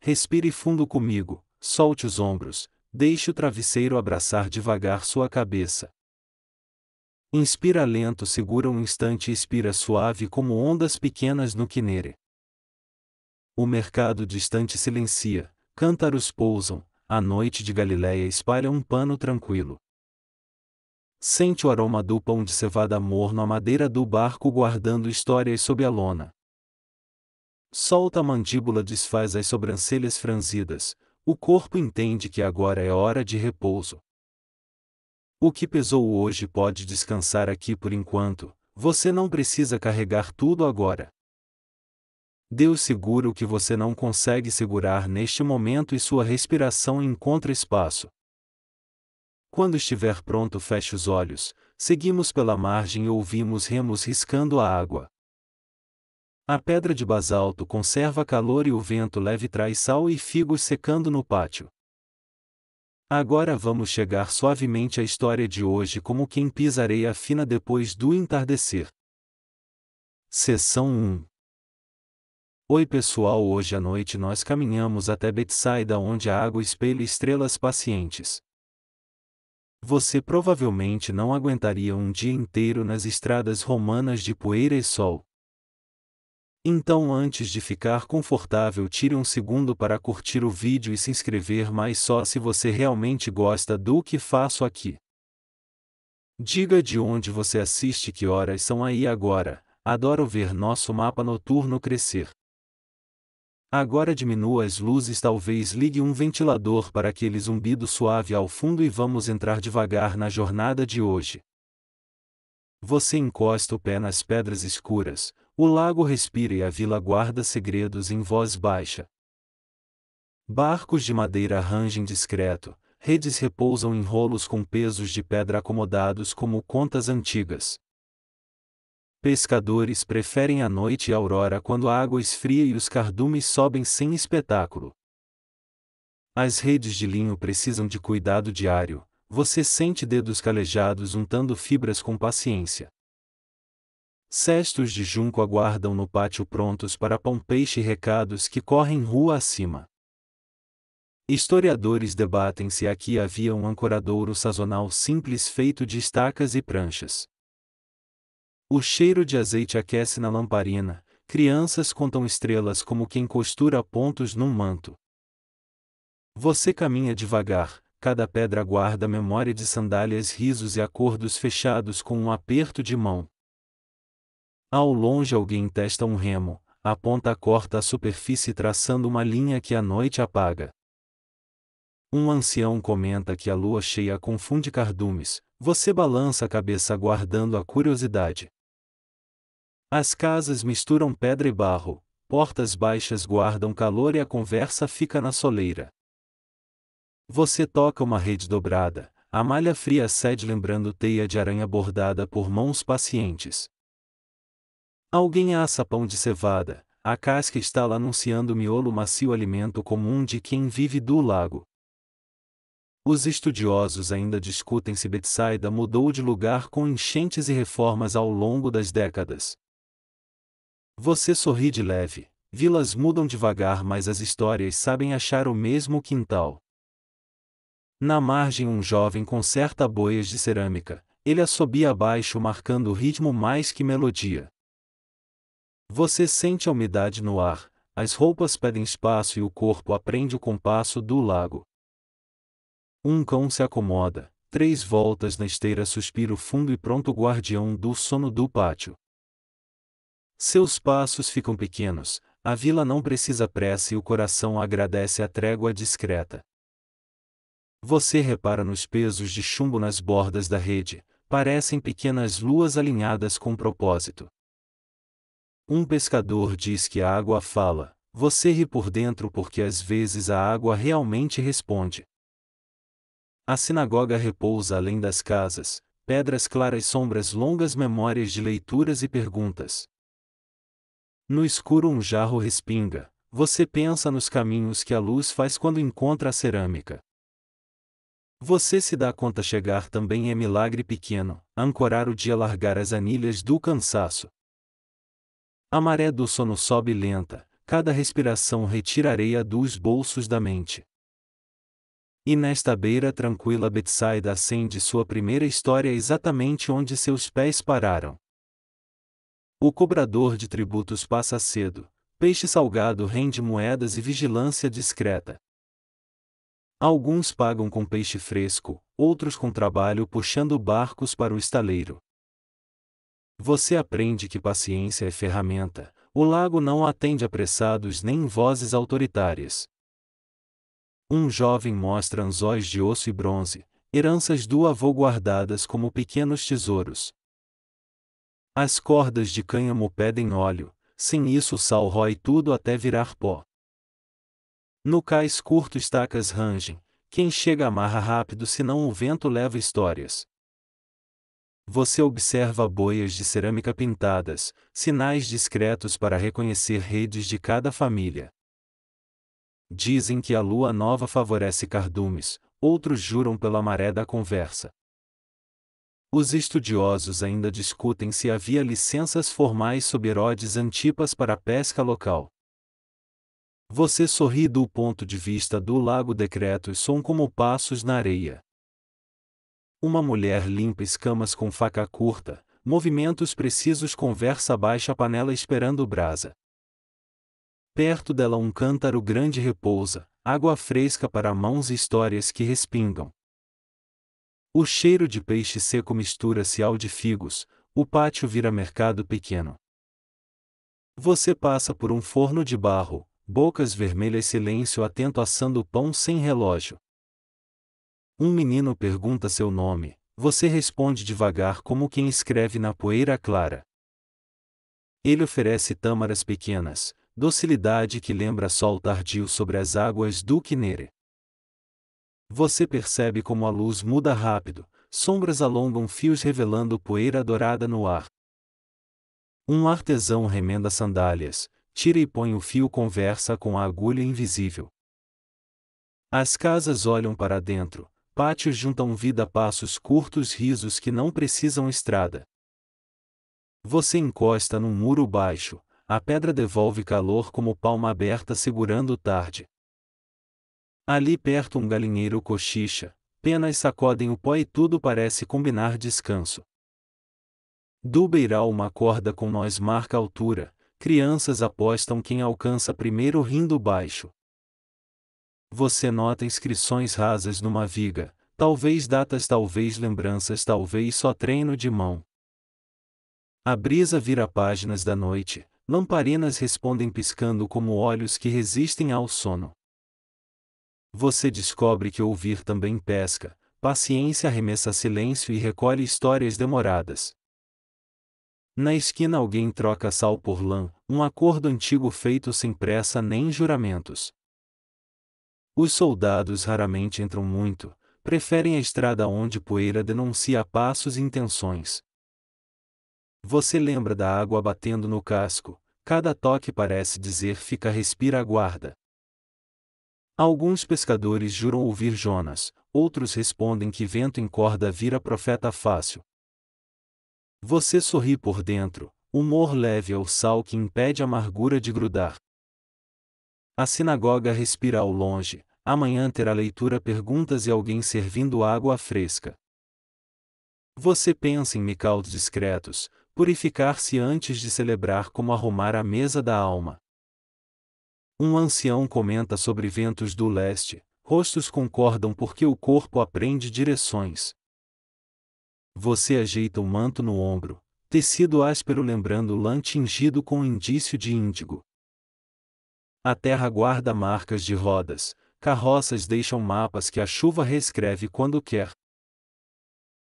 respire fundo comigo, solte os ombros, deixe o travesseiro abraçar devagar sua cabeça. Inspira lento, segura um instante e expira suave como ondas pequenas no quinere. O mercado distante silencia, cântaros pousam, a noite de Galileia espalha um pano tranquilo. Sente o aroma do pão de cevada morno à madeira do barco guardando histórias sob a lona. Solta a mandíbula, desfaz as sobrancelhas franzidas, o corpo entende que agora é hora de repouso. O que pesou hoje pode descansar aqui por enquanto, você não precisa carregar tudo agora. Deus segura o que você não consegue segurar neste momento e sua respiração encontra espaço. Quando estiver pronto, feche os olhos, seguimos pela margem e ouvimos remos riscando a água. A pedra de basalto conserva calor e o vento leve traz sal e figos secando no pátio. Agora vamos chegar suavemente à história de hoje como quem pisa areia fina depois do entardecer. Seção 1. Oi pessoal, hoje à noite nós caminhamos até Betsaida onde a água espelha estrelas pacientes. Você provavelmente não aguentaria um dia inteiro nas estradas romanas de poeira e sol. Então, antes de ficar confortável, tire um segundo para curtir o vídeo e se inscrever, mas só se você realmente gosta do que faço aqui. Diga de onde você assiste, que horas são aí agora. Adoro ver nosso mapa noturno crescer. Agora diminua as luzes, talvez ligue um ventilador para aquele zumbido suave ao fundo e vamos entrar devagar na jornada de hoje. Você encosta o pé nas pedras escuras, o lago respira e a vila guarda segredos em voz baixa. Barcos de madeira rangem discreto, redes repousam em rolos com pesos de pedra acomodados como contas antigas. Pescadores preferem a noite e a aurora quando a água esfria e os cardumes sobem sem espetáculo. As redes de linho precisam de cuidado diário, você sente dedos calejados untando fibras com paciência. Cestos de junco aguardam no pátio prontos para pão, peixe e recados que correm rua acima. Historiadores debatem se aqui havia um ancoradouro sazonal simples feito de estacas e pranchas. O cheiro de azeite aquece na lamparina, crianças contam estrelas como quem costura pontos num manto. Você caminha devagar, cada pedra guarda memória de sandálias, risos e acordos fechados com um aperto de mão. Ao longe alguém testa um remo, a ponta corta a superfície traçando uma linha que a noite apaga. Um ancião comenta que a lua cheia confunde cardumes, você balança a cabeça guardando a curiosidade. As casas misturam pedra e barro, portas baixas guardam calor e a conversa fica na soleira. Você toca uma rede dobrada, a malha fria cede lembrando teia de aranha bordada por mãos pacientes. Alguém assa pão de cevada, a casca está lá anunciando miolo macio, alimento comum de quem vive do lago. Os estudiosos ainda discutem se Betsaida mudou de lugar com enchentes e reformas ao longo das décadas. Você sorri de leve, vilas mudam devagar mas as histórias sabem achar o mesmo quintal. Na margem um jovem conserta boias de cerâmica, ele assobia abaixo marcando o ritmo mais que melodia. Você sente a umidade no ar, as roupas pedem espaço e o corpo aprende o compasso do lago. Um cão se acomoda, 3 voltas na esteira, suspiro fundo e pronto, guardião do sono do pátio. Seus passos ficam pequenos, a vila não precisa pressa e o coração agradece a trégua discreta. Você repara nos pesos de chumbo nas bordas da rede, parecem pequenas luas alinhadas com propósito. Um pescador diz que a água fala, você ri por dentro porque às vezes a água realmente responde. A sinagoga repousa além das casas, pedras claras, sombras longas, memórias de leituras e perguntas. No escuro um jarro respinga, você pensa nos caminhos que a luz faz quando encontra a cerâmica. Você se dá conta chegar também é milagre pequeno, ancorar o dia, largar as anilhas do cansaço. A maré do sono sobe lenta, cada respiração retira areia dos bolsos da mente. E nesta beira tranquila Betsaida acende sua primeira história exatamente onde seus pés pararam. O cobrador de tributos passa cedo, peixe salgado rende moedas e vigilância discreta. Alguns pagam com peixe fresco, outros com trabalho puxando barcos para o estaleiro. Você aprende que paciência é ferramenta, o lago não atende apressados nem vozes autoritárias. Um jovem mostra anzóis de osso e bronze, heranças do avô guardadas como pequenos tesouros. As cordas de cânhamo pedem óleo, sem isso o sal rói tudo até virar pó. No cais curto estacas rangem, quem chega amarra rápido senão o vento leva histórias. Você observa boias de cerâmica pintadas, sinais discretos para reconhecer redes de cada família. Dizem que a lua nova favorece cardumes, outros juram pela maré da conversa. Os estudiosos ainda discutem se havia licenças formais sob Herodes Antipas para a pesca local. Você sorri do ponto de vista do lago. Decretos são como passos na areia. Uma mulher limpa escamas com faca curta, movimentos precisos. Conversa baixa a panela esperando brasa. Perto dela um cântaro grande repousa, água fresca para mãos e histórias que respingam. O cheiro de peixe seco mistura-se ao de figos, o pátio vira mercado pequeno. Você passa por um forno de barro, bocas vermelhas, silêncio atento assando pão sem relógio. Um menino pergunta seu nome, você responde devagar como quem escreve na poeira clara. Ele oferece tâmaras pequenas, docilidade que lembra sol tardio sobre as águas do Quinere. Você percebe como a luz muda rápido, sombras alongam fios revelando poeira dourada no ar. Um artesão remenda sandálias, tira e põe o fio. Conversa com a agulha invisível. As casas olham para dentro, pátios juntam vida, passos curtos, risos que não precisam estrada. Você encosta num muro baixo, a pedra devolve calor como palma aberta segurando tarde. Ali perto um galinheiro cochicha, penas sacodem o pó e tudo parece combinar descanso. Do beiral uma corda com nós marca a altura, crianças apostam quem alcança primeiro rindo baixo. Você nota inscrições rasas numa viga, talvez datas, talvez lembranças, talvez só treino de mão. A brisa vira páginas da noite, lamparinas respondem piscando como olhos que resistem ao sono. Você descobre que ouvir também pesca, paciência arremessa silêncio e recolhe histórias demoradas. Na esquina alguém troca sal por lã, um acordo antigo feito sem pressa nem juramentos. Os soldados raramente entram muito, preferem a estrada onde poeira denuncia passos e intenções. Você lembra da água batendo no casco, cada toque parece dizer fica, respira, aguarda. Alguns pescadores juram ouvir Jonas, outros respondem que vento em corda vira profeta fácil. Você sorri por dentro, humor leve ao sal que impede a amargura de grudar. A sinagoga respira ao longe, amanhã terá leitura, perguntas e alguém servindo água fresca. Você pensa em micautos discretos, purificar-se antes de celebrar, como arrumar a mesa da alma. Um ancião comenta sobre ventos do leste, rostos concordam porque o corpo aprende direções. Você ajeita o manto no ombro, tecido áspero lembrando lã tingido com indício de índigo. A terra guarda marcas de rodas, carroças deixam mapas que a chuva reescreve quando quer.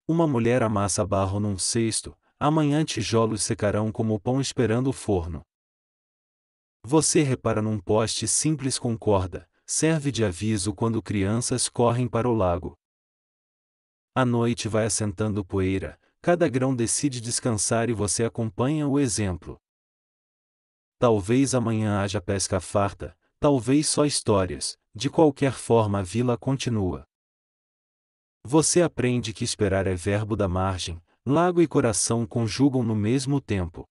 Uma mulher amassa barro num cesto, amanhã tijolos secarão como pão esperando o forno. Você repara num poste simples com corda, serve de aviso quando crianças correm para o lago. A noite vai assentando poeira, cada grão decide descansar e você acompanha o exemplo. Talvez amanhã haja pesca farta, talvez só histórias, de qualquer forma a vila continua. Você aprende que esperar é verbo da margem, lago e coração conjugam no mesmo tempo.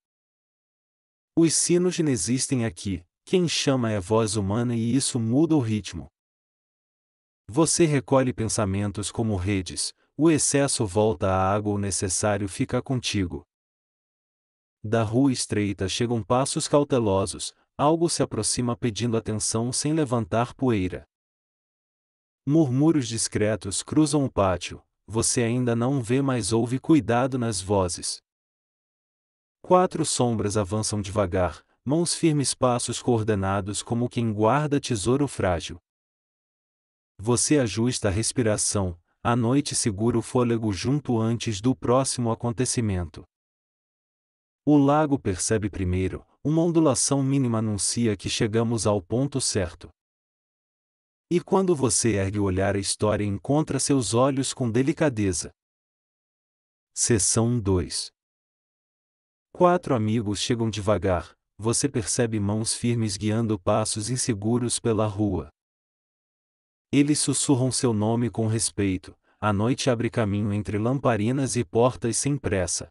Os sinos inexistem aqui, Quem chama é voz humana e isso muda o ritmo. Você recolhe pensamentos como redes, o excesso volta à água, o necessário fica contigo. Da rua estreita chegam passos cautelosos, algo se aproxima pedindo atenção sem levantar poeira. Murmúrios discretos cruzam o pátio, você ainda não vê, mas ouve cuidado nas vozes. 4 sombras avançam devagar, mãos firmes, passos coordenados como quem guarda tesouro frágil. Você ajusta a respiração, a noite segura o fôlego junto antes do próximo acontecimento. O lago percebe primeiro, uma ondulação mínima anuncia que chegamos ao ponto certo. E quando você ergue o olhar, a história encontra seus olhos com delicadeza. Seção 2. 4 amigos chegam devagar, você percebe mãos firmes guiando passos inseguros pela rua. Eles sussurram seu nome com respeito, a noite abre caminho entre lamparinas e portas sem pressa.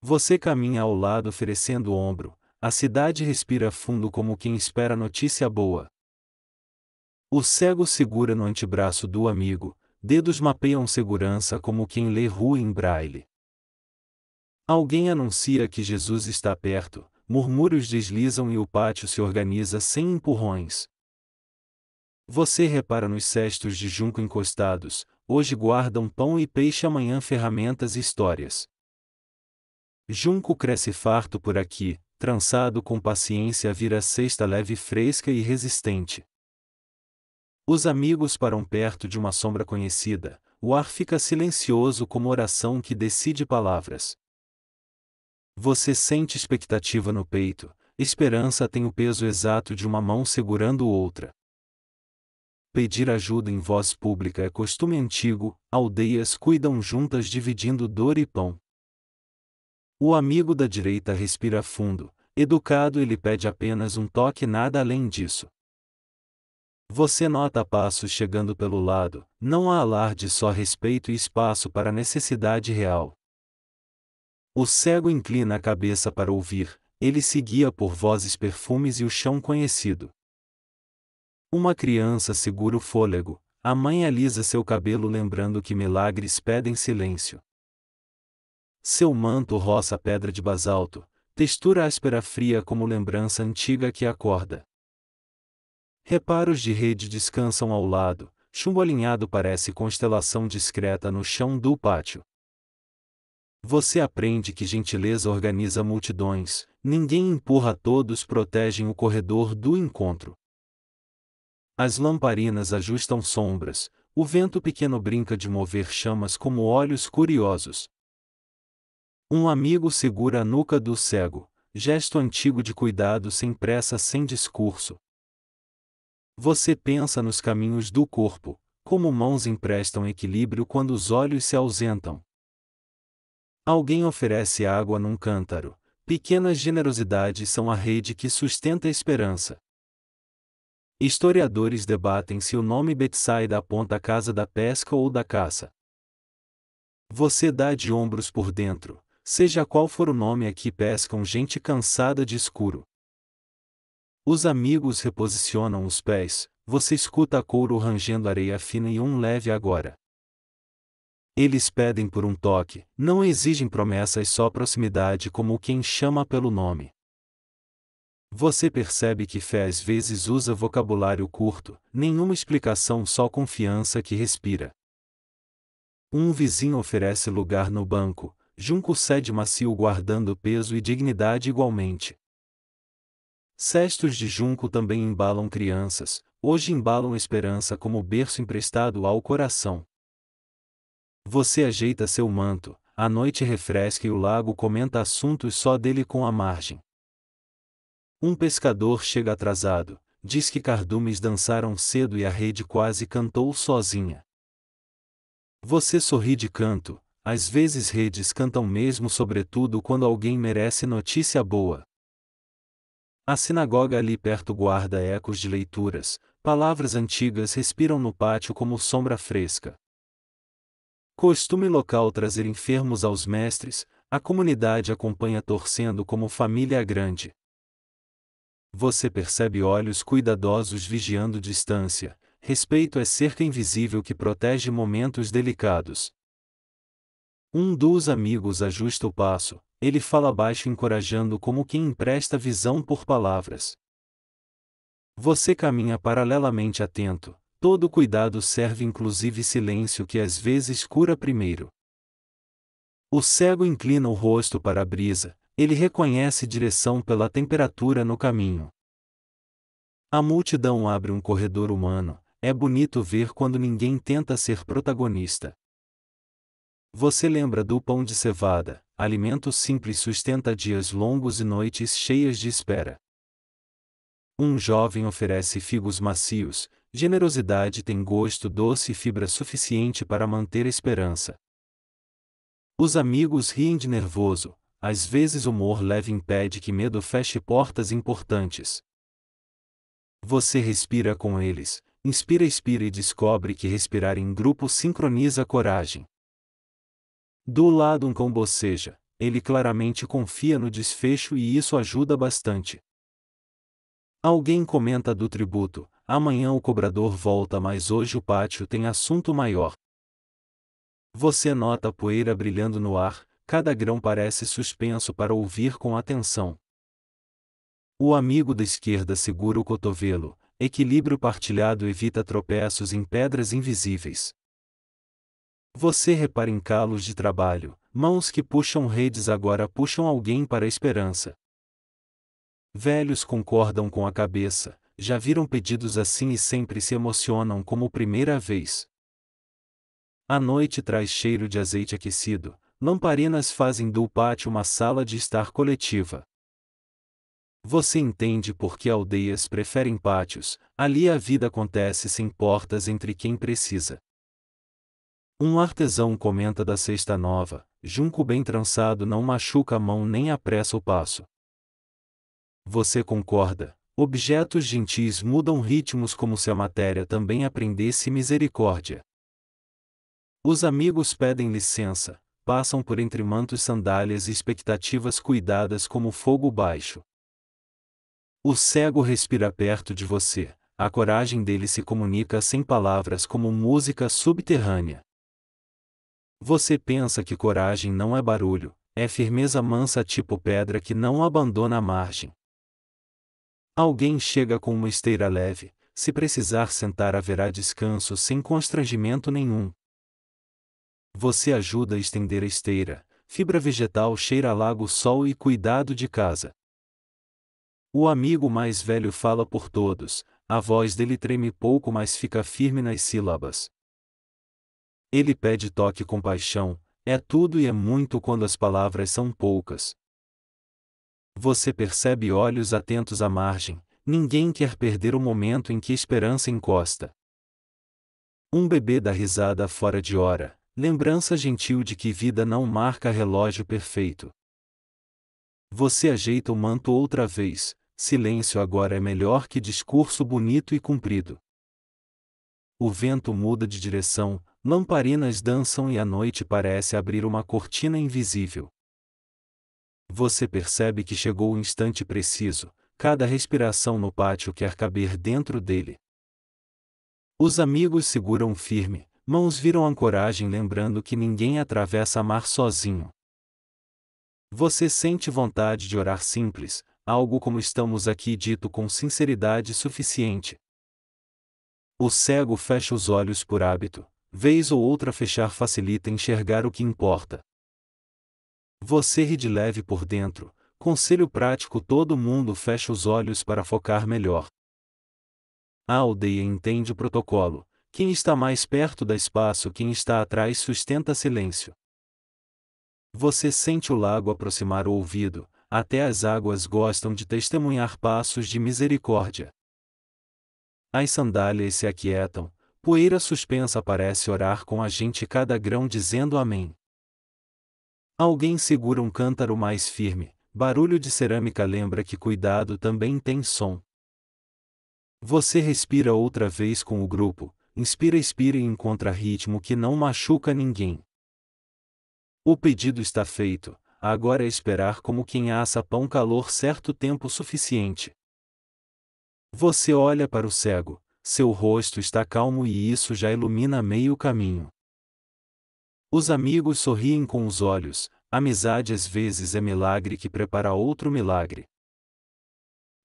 Você caminha ao lado oferecendo o ombro, a cidade respira fundo como quem espera notícia boa. O cego segura no antebraço do amigo, dedos mapeiam segurança como quem lê rua em braille. Alguém anuncia que Jesus está perto, murmúrios deslizam e o pátio se organiza sem empurrões. Você repara nos cestos de junco encostados, hoje guardam pão e peixe, amanhã ferramentas e histórias. Junco cresce farto por aqui, trançado com paciência vira cesta leve, fresca e resistente. Os amigos param perto de uma sombra conhecida, o ar fica silencioso como oração que decide palavras. Você sente expectativa no peito, esperança tem o peso exato de uma mão segurando outra. Pedir ajuda em voz pública é costume antigo, aldeias cuidam juntas dividindo dor e pão. O amigo da direita respira fundo, educado, ele pede apenas um toque, nada além disso. Você nota passos chegando pelo lado, não há alarde, só respeito e espaço para a necessidade real. O cego inclina a cabeça para ouvir, ele se guia por vozes, perfumes e o chão conhecido. Uma criança segura o fôlego, a mãe alisa seu cabelo lembrando que milagres pedem silêncio. Seu manto roça a pedra de basalto, textura áspera fria como lembrança antiga que acorda. Reparos de rede descansam ao lado, chumbo alinhado parece constelação discreta no chão do pátio. Você aprende que gentileza organiza multidões, ninguém empurra, todos protegem o corredor do encontro. As lamparinas ajustam sombras, o vento pequeno brinca de mover chamas como olhos curiosos. Um amigo segura a nuca do cego, gesto antigo de cuidado, sem pressa, sem discurso. Você pensa nos caminhos do corpo, como mãos emprestam equilíbrio quando os olhos se ausentam. Alguém oferece água num cântaro, pequenas generosidades são a rede que sustenta a esperança. Historiadores debatem se o nome Betsaida aponta a casa da pesca ou da caça. Você dá de ombros por dentro, seja qual for o nome, aqui pescam gente cansada de escuro. Os amigos reposicionam os pés, você escuta a couro rangendo areia fina e um leve agora. Eles pedem por um toque, não exigem promessas, só proximidade como quem chama pelo nome. Você percebe que fé às vezes usa vocabulário curto, nenhuma explicação, só confiança que respira. Um vizinho oferece lugar no banco, junco cede macio guardando peso e dignidade igualmente. Cestos de junco também embalam crianças, hoje embalam esperança como berço emprestado ao coração. Você ajeita seu manto, a noite refresca e o lago comenta assuntos só dele com a margem. Um pescador chega atrasado, diz que cardumes dançaram cedo e a rede quase cantou sozinha. Você sorri de canto, às vezes redes cantam mesmo, sobretudo quando alguém merece notícia boa. A sinagoga ali perto guarda ecos de leituras, palavras antigas respiram no pátio como sombra fresca. Costume local trazer enfermos aos mestres, a comunidade acompanha torcendo como família grande. Você percebe olhos cuidadosos vigiando distância. Respeito é cerca invisível que protege momentos delicados. Um dos amigos ajusta o passo. Ele fala baixo encorajando como quem empresta visão por palavras. Você caminha paralelamente atento. Todo cuidado serve inclusive silêncio que às vezes cura primeiro. O cego inclina o rosto para a brisa. Ele reconhece direção pela temperatura no caminho. A multidão abre um corredor humano. É bonito ver quando ninguém tenta ser protagonista. Você lembra do pão de cevada, alimento simples sustenta dias longos e noites cheias de espera. Um jovem oferece figos macios, generosidade tem gosto doce e fibra suficiente para manter a esperança. Os amigos riem de nervoso, às vezes humor leve impede que medo feche portas importantes. Você respira com eles, expira e descobre que respirar em grupo sincroniza a coragem. Do lado um cão boceja, ele claramente confia no desfecho e isso ajuda bastante. Alguém comenta do tributo, amanhã o cobrador volta mas hoje o pátio tem assunto maior. Você nota a poeira brilhando no ar, cada grão parece suspenso para ouvir com atenção. O amigo da esquerda segura o cotovelo, equilíbrio partilhado evita tropeços em pedras invisíveis. Você repara em calos de trabalho, mãos que puxam redes agora puxam alguém para a esperança. Velhos concordam com a cabeça, já viram pedidos assim e sempre se emocionam como primeira vez. A noite traz cheiro de azeite aquecido, lamparinas fazem do pátio uma sala de estar coletiva. Você entende por que aldeias preferem pátios, ali a vida acontece sem portas entre quem precisa. Um artesão comenta da cesta nova, junco bem trançado não machuca a mão nem apressa o passo. Você concorda, objetos gentis mudam ritmos como se a matéria também aprendesse misericórdia. Os amigos pedem licença, passam por entre mantos sandálias e expectativas cuidadas como fogo baixo. O cego respira perto de você, a coragem dele se comunica sem palavras como música subterrânea. Você pensa que coragem não é barulho, é firmeza mansa tipo pedra que não abandona a margem. Alguém chega com uma esteira leve, se precisar sentar haverá descanso sem constrangimento nenhum. Você ajuda a estender a esteira, fibra vegetal cheira a lago sol e cuidado de casa. O amigo mais velho fala por todos, a voz dele treme pouco mas fica firme nas sílabas. Ele pede toque com paixão, é tudo e é muito quando as palavras são poucas. Você percebe olhos atentos à margem, ninguém quer perder o momento em que a esperança encosta. Um bebê dá risada fora de hora, lembrança gentil de que vida não marca relógio perfeito. Você ajeita o manto outra vez, silêncio agora é melhor que discurso bonito e comprido. O vento muda de direção, lamparinas dançam e a noite parece abrir uma cortina invisível. Você percebe que chegou o instante preciso, cada respiração no pátio quer caber dentro dele. Os amigos seguram firme, mãos viram ancoragem lembrando que ninguém atravessa mar sozinho. Você sente vontade de orar simples, algo como estamos aqui dito com sinceridade suficiente. O cego fecha os olhos por hábito, vez ou outra fechar facilita enxergar o que importa. Você ri de leve por dentro, conselho prático todo mundo fecha os olhos para focar melhor. A aldeia entende o protocolo, quem está mais perto dá espaço, quem está atrás sustenta silêncio. Você sente o lago aproximar o ouvido, até as águas gostam de testemunhar passos de misericórdia. As sandálias se aquietam, poeira suspensa parece orar com a gente cada grão dizendo amém. Alguém segura um cântaro mais firme, barulho de cerâmica lembra que cuidado também tem som. Você respira outra vez com o grupo, expira e encontra ritmo que não machuca ninguém. O pedido está feito, agora é esperar como quem assa pão calor certo tempo suficiente. Você olha para o cego, seu rosto está calmo e isso já ilumina meio caminho. Os amigos sorriem com os olhos, amizade às vezes é milagre que prepara outro milagre.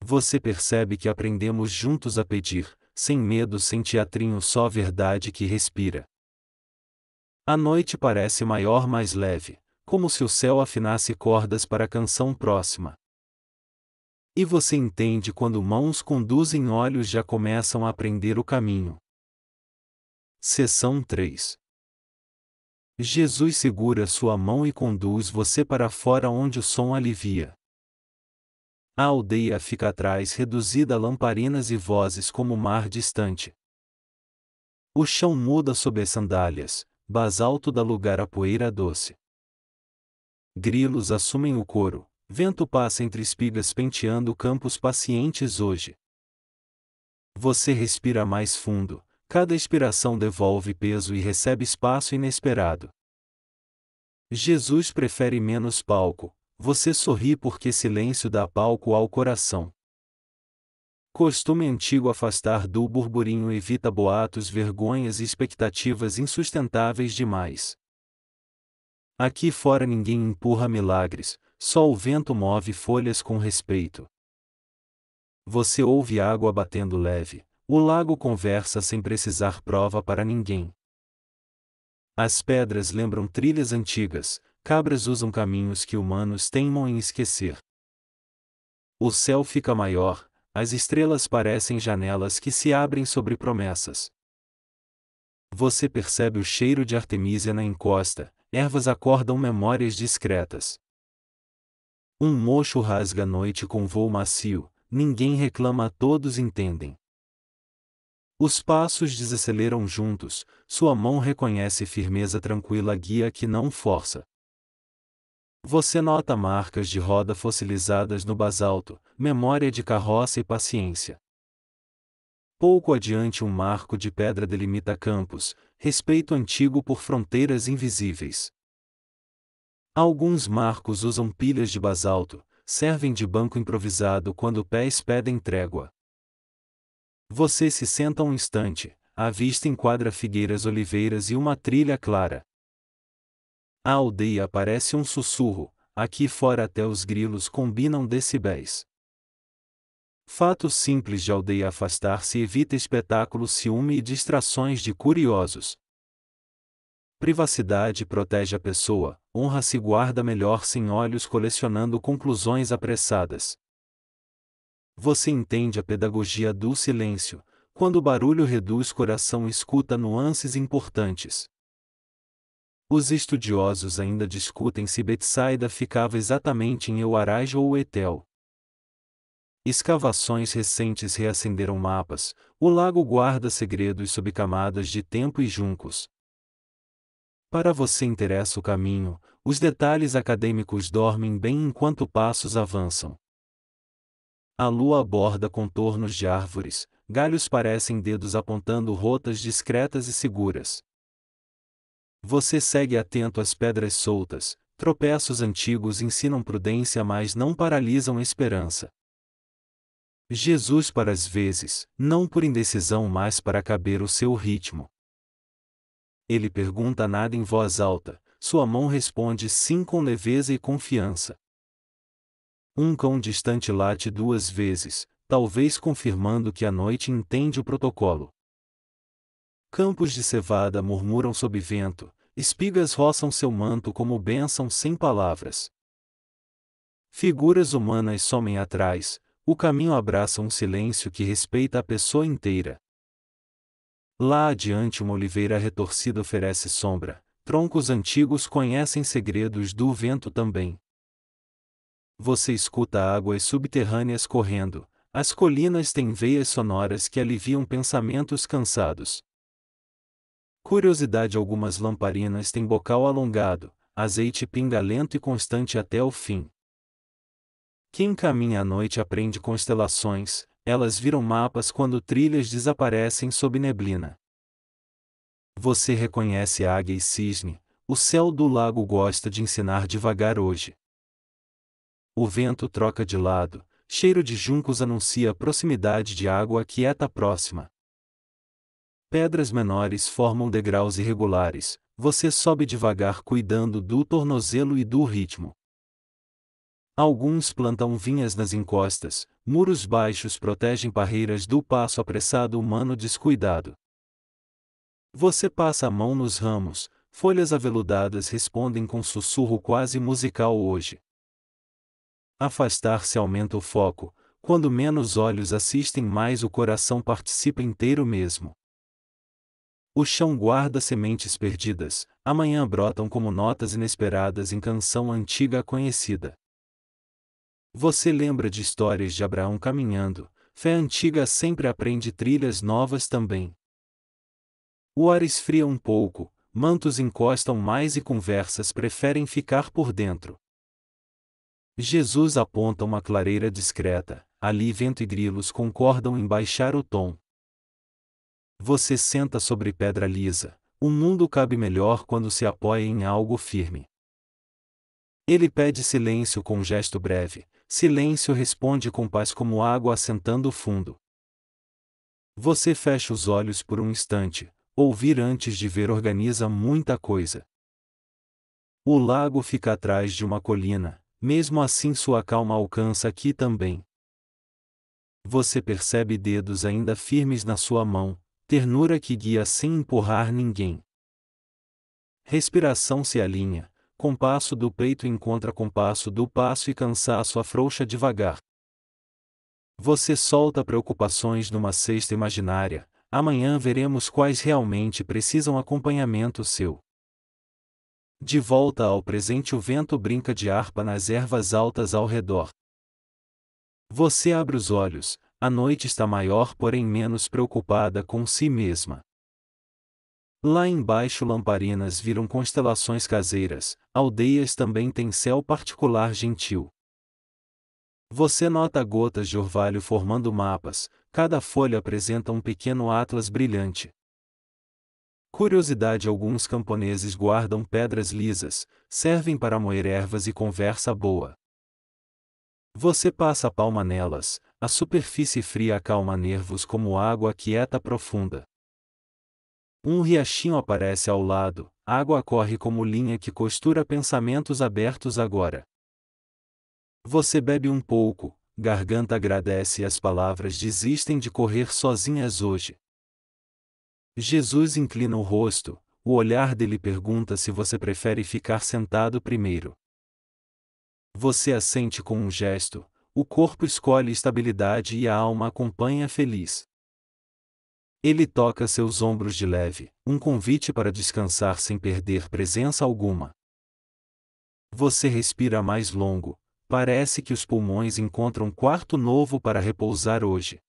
Você percebe que aprendemos juntos a pedir, sem medo, sem teatrinho, só verdade que respira. A noite parece maior, mais leve, como se o céu afinasse cordas para a canção próxima. E você entende quando mãos conduzem, olhos já começam a aprender o caminho. Seção 3. Jesus segura sua mão e conduz você para fora onde o som alivia. A aldeia fica atrás, reduzida a lamparinas e vozes como o mar distante. O chão muda sob as sandálias, basalto dá lugar à poeira doce. Grilos assumem o coro, vento passa entre espigas penteando campos pacientes hoje. Você respira mais fundo, cada expiração devolve peso e recebe espaço inesperado. Jesus prefere menos palco, você sorri porque silêncio dá palco ao coração. Costume antigo afastar do burburinho evita boatos, vergonhas e expectativas insustentáveis demais. Aqui fora ninguém empurra milagres, só o vento move folhas com respeito. Você ouve água batendo leve, o lago conversa sem precisar prova para ninguém. As pedras lembram trilhas antigas, cabras usam caminhos que humanos teimam em esquecer. O céu fica maior, as estrelas parecem janelas que se abrem sobre promessas. Você percebe o cheiro de artemísia na encosta, ervas acordam memórias discretas. Um mocho rasga a noite com voo macio, ninguém reclama, todos entendem. Os passos desaceleram juntos, sua mão reconhece firmeza tranquila, guia que não força. Você nota marcas de roda fossilizadas no basalto, memória de carroça e paciência. Pouco adiante um marco de pedra delimita campos, respeito antigo por fronteiras invisíveis. Alguns marcos usam pilhas de basalto, servem de banco improvisado quando pés pedem trégua. Você se senta um instante, a vista enquadra figueiras, oliveiras e uma trilha clara. A aldeia parece um sussurro, aqui fora até os grilos combinam decibéis. Fato simples de aldeia afastar-se evita espetáculo, ciúme e distrações de curiosos. Privacidade protege a pessoa, honra se guarda melhor sem olhos colecionando conclusões apressadas. Você entende a pedagogia do silêncio, quando o barulho reduz coração, escuta nuances importantes. Os estudiosos ainda discutem se Betsaida ficava exatamente em Euaraj ou Etel. Escavações recentes reacenderam mapas, o lago guarda segredos sob camadas de tempo e juncos. Para você interessa o caminho, os detalhes acadêmicos dormem bem enquanto passos avançam. A lua aborda contornos de árvores, galhos parecem dedos apontando rotas discretas e seguras. Você segue atento às pedras soltas, tropeços antigos ensinam prudência mas não paralisam esperança. Jesus para às vezes, não por indecisão mas para caber o seu ritmo. Ele pergunta nada em voz alta, sua mão responde sim com leveza e confiança. Um cão distante late 2 vezes, talvez confirmando que a noite entende o protocolo. Campos de cevada murmuram sob vento, espigas roçam seu manto como bênção sem palavras. Figuras humanas somem atrás, o caminho abraça um silêncio que respeita a pessoa inteira. Lá adiante uma oliveira retorcida oferece sombra, troncos antigos conhecem segredos do vento também. Você escuta águas subterrâneas correndo, as colinas têm veias sonoras que aliviam pensamentos cansados. Curiosidade, algumas lamparinas têm bocal alongado, azeite pinga lento e constante até o fim. Quem caminha à noite aprende constelações, elas viram mapas quando trilhas desaparecem sob neblina. Você reconhece águia e cisne, o céu do lago gosta de ensinar devagar hoje. O vento troca de lado, cheiro de juncos anuncia a proximidade de água quieta próxima. Pedras menores formam degraus irregulares, você sobe devagar cuidando do tornozelo e do ritmo. Alguns plantam vinhas nas encostas, muros baixos protegem parreiras do passo apressado humano descuidado. Você passa a mão nos ramos, folhas aveludadas respondem com sussurro quase musical hoje. Afastar-se aumenta o foco, quando menos olhos assistem mais o coração participa inteiro mesmo. O chão guarda sementes perdidas, amanhã brotam como notas inesperadas em canção antiga conhecida. Você lembra de histórias de Abraão caminhando, fé antiga sempre aprende trilhas novas também. O ar esfria um pouco, mantos encostam mais e conversas preferem ficar por dentro. Jesus aponta uma clareira discreta, ali vento e grilos concordam em baixar o tom. Você senta sobre pedra lisa, o mundo cabe melhor quando se apoia em algo firme. Ele pede silêncio com um gesto breve, silêncio responde com paz como água assentando fundo. Você fecha os olhos por um instante, ouvir antes de ver organiza muita coisa. O lago fica atrás de uma colina, mesmo assim sua calma alcança aqui também. Você percebe dedos ainda firmes na sua mão, ternura que guia sem empurrar ninguém. Respiração se alinha, compasso do peito encontra compasso do passo e cansaço afrouxa devagar. Você solta preocupações numa cesta imaginária, amanhã veremos quais realmente precisam acompanhamento seu. De volta ao presente o vento brinca de harpa nas ervas altas ao redor. Você abre os olhos, a noite está maior porém menos preocupada com si mesma. Lá embaixo lamparinas viram constelações caseiras, aldeias também têm céu particular gentil. Você nota gotas de orvalho formando mapas, cada folha apresenta um pequeno atlas brilhante. Curiosidade: alguns camponeses guardam pedras lisas, servem para moer ervas e conversa boa. Você passa a palma nelas, a superfície fria acalma nervos como água quieta profunda. Um riachinho aparece ao lado, água corre como linha que costura pensamentos abertos agora. Você bebe um pouco, garganta agradece e as palavras desistem de correr sozinhas hoje. Jesus inclina o rosto, o olhar dele pergunta se você prefere ficar sentado primeiro. Você assente com um gesto, o corpo escolhe estabilidade e a alma acompanha feliz. Ele toca seus ombros de leve, um convite para descansar sem perder presença alguma. Você respira mais longo, parece que os pulmões encontram quarto novo para repousar hoje.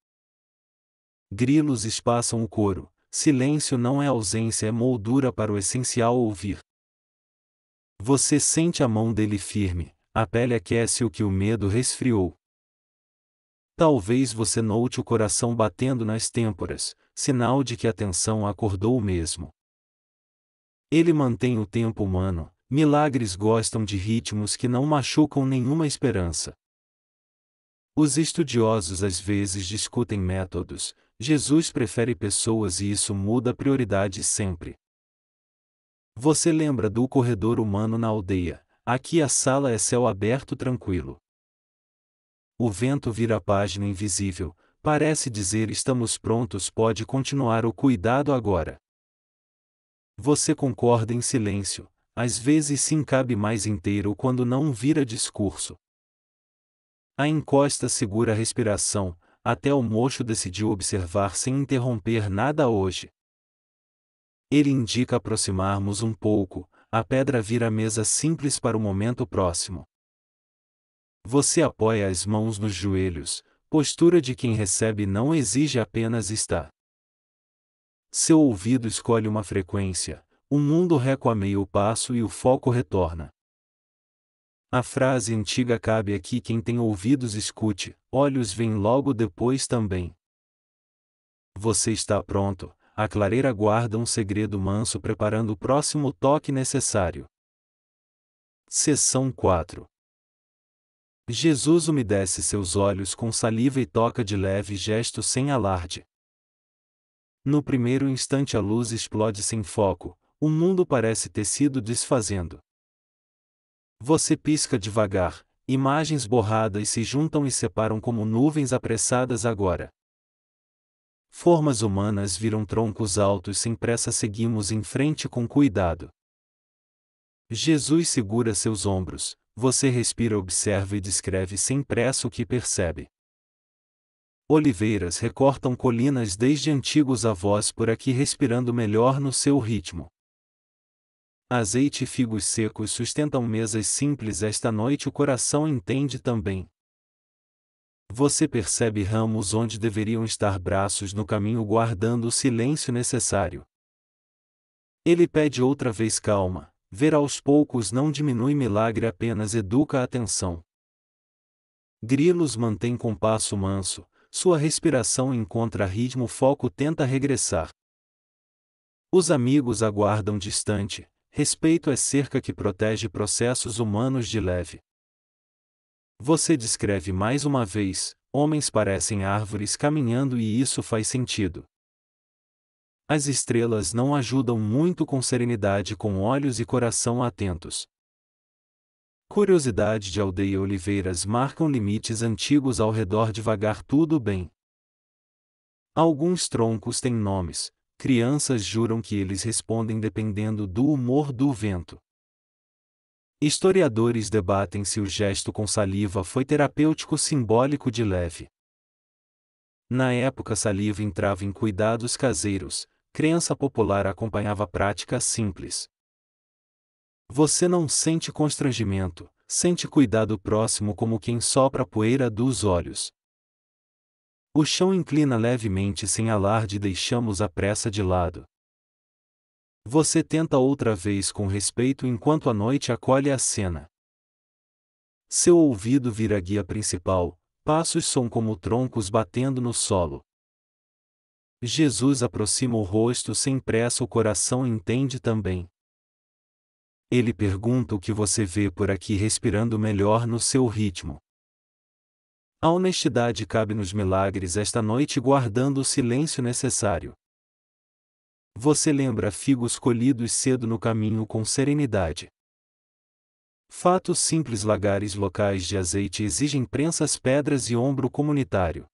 Grilos espaçam o coro, silêncio não é ausência, é moldura para o essencial ouvir. Você sente a mão dele firme, a pele aquece o que o medo resfriou. Talvez você note o coração batendo nas têmporas, sinal de que a tensão acordou mesmo. Ele mantém o tempo humano, milagres gostam de ritmos que não machucam nenhuma esperança. Os estudiosos às vezes discutem métodos, Jesus prefere pessoas e isso muda a prioridade sempre. Você lembra do corredor humano na aldeia, aqui a sala é céu aberto tranquilo. O vento vira a página invisível, parece dizer estamos prontos, pode continuar o cuidado agora. Você concorda em silêncio, às vezes sim cabe mais inteiro quando não vira discurso. A encosta segura a respiração, até o mocho decidiu observar sem interromper nada hoje. Ele indica aproximarmos um pouco, a pedra vira mesa simples para o momento próximo. Você apoia as mãos nos joelhos, postura de quem recebe não exige apenas estar. Seu ouvido escolhe uma frequência, o mundo recua meio passo e o foco retorna. A frase antiga cabe aqui: quem tem ouvidos escute, olhos veem logo depois também. Você está pronto, a clareira guarda um segredo manso preparando o próximo toque necessário. Seção 4 Jesus umedece seus olhos com saliva e toca de leve gesto sem alarde. No primeiro instante a luz explode sem foco, o mundo parece ter sido desfazendo. Você pisca devagar, imagens borradas se juntam e separam como nuvens apressadas agora. Formas humanas viram troncos altos sem pressa, seguimos em frente com cuidado. Jesus segura seus ombros, você respira, observa e descreve sem pressa o que percebe. Oliveiras recortam colinas desde antigos avós por aqui, respirando melhor no seu ritmo. Azeite e figos secos sustentam mesas simples, esta noite o coração entende também. Você percebe ramos onde deveriam estar braços no caminho, guardando o silêncio necessário. Ele pede outra vez calma. Ver aos poucos não diminui milagre, apenas educa a atenção. Grilos mantém compasso manso, sua respiração encontra ritmo, foco tenta regressar. Os amigos aguardam distante, respeito é cerca que protege processos humanos de leve. Você descreve mais uma vez, homens parecem árvores caminhando e isso faz sentido. As estrelas não ajudam muito, com serenidade, com olhos e coração atentos. Curiosidade de aldeia, oliveiras marcam limites antigos ao redor, devagar tudo bem. Alguns troncos têm nomes, crianças juram que eles respondem dependendo do humor do vento. Historiadores debatem se o gesto com saliva foi terapêutico, simbólico, de leve. Na época, saliva entrava em cuidados caseiros, crença popular acompanhava prática simples. Você não sente constrangimento, sente cuidado próximo, como quem sopra a poeira dos olhos. O chão inclina levemente sem alarde, deixamos a pressa de lado. Você tenta outra vez com respeito enquanto a noite acolhe a cena. Seu ouvido vira guia principal, passos são como troncos batendo no solo. Jesus aproxima o rosto sem pressa, o coração entende também. Ele pergunta o que você vê por aqui, respirando melhor no seu ritmo. A honestidade cabe nos milagres esta noite, guardando o silêncio necessário. Você lembra figos colhidos cedo no caminho com serenidade. Fatos simples, lagares locais de azeite exigem prensas, pedras e ombro comunitário.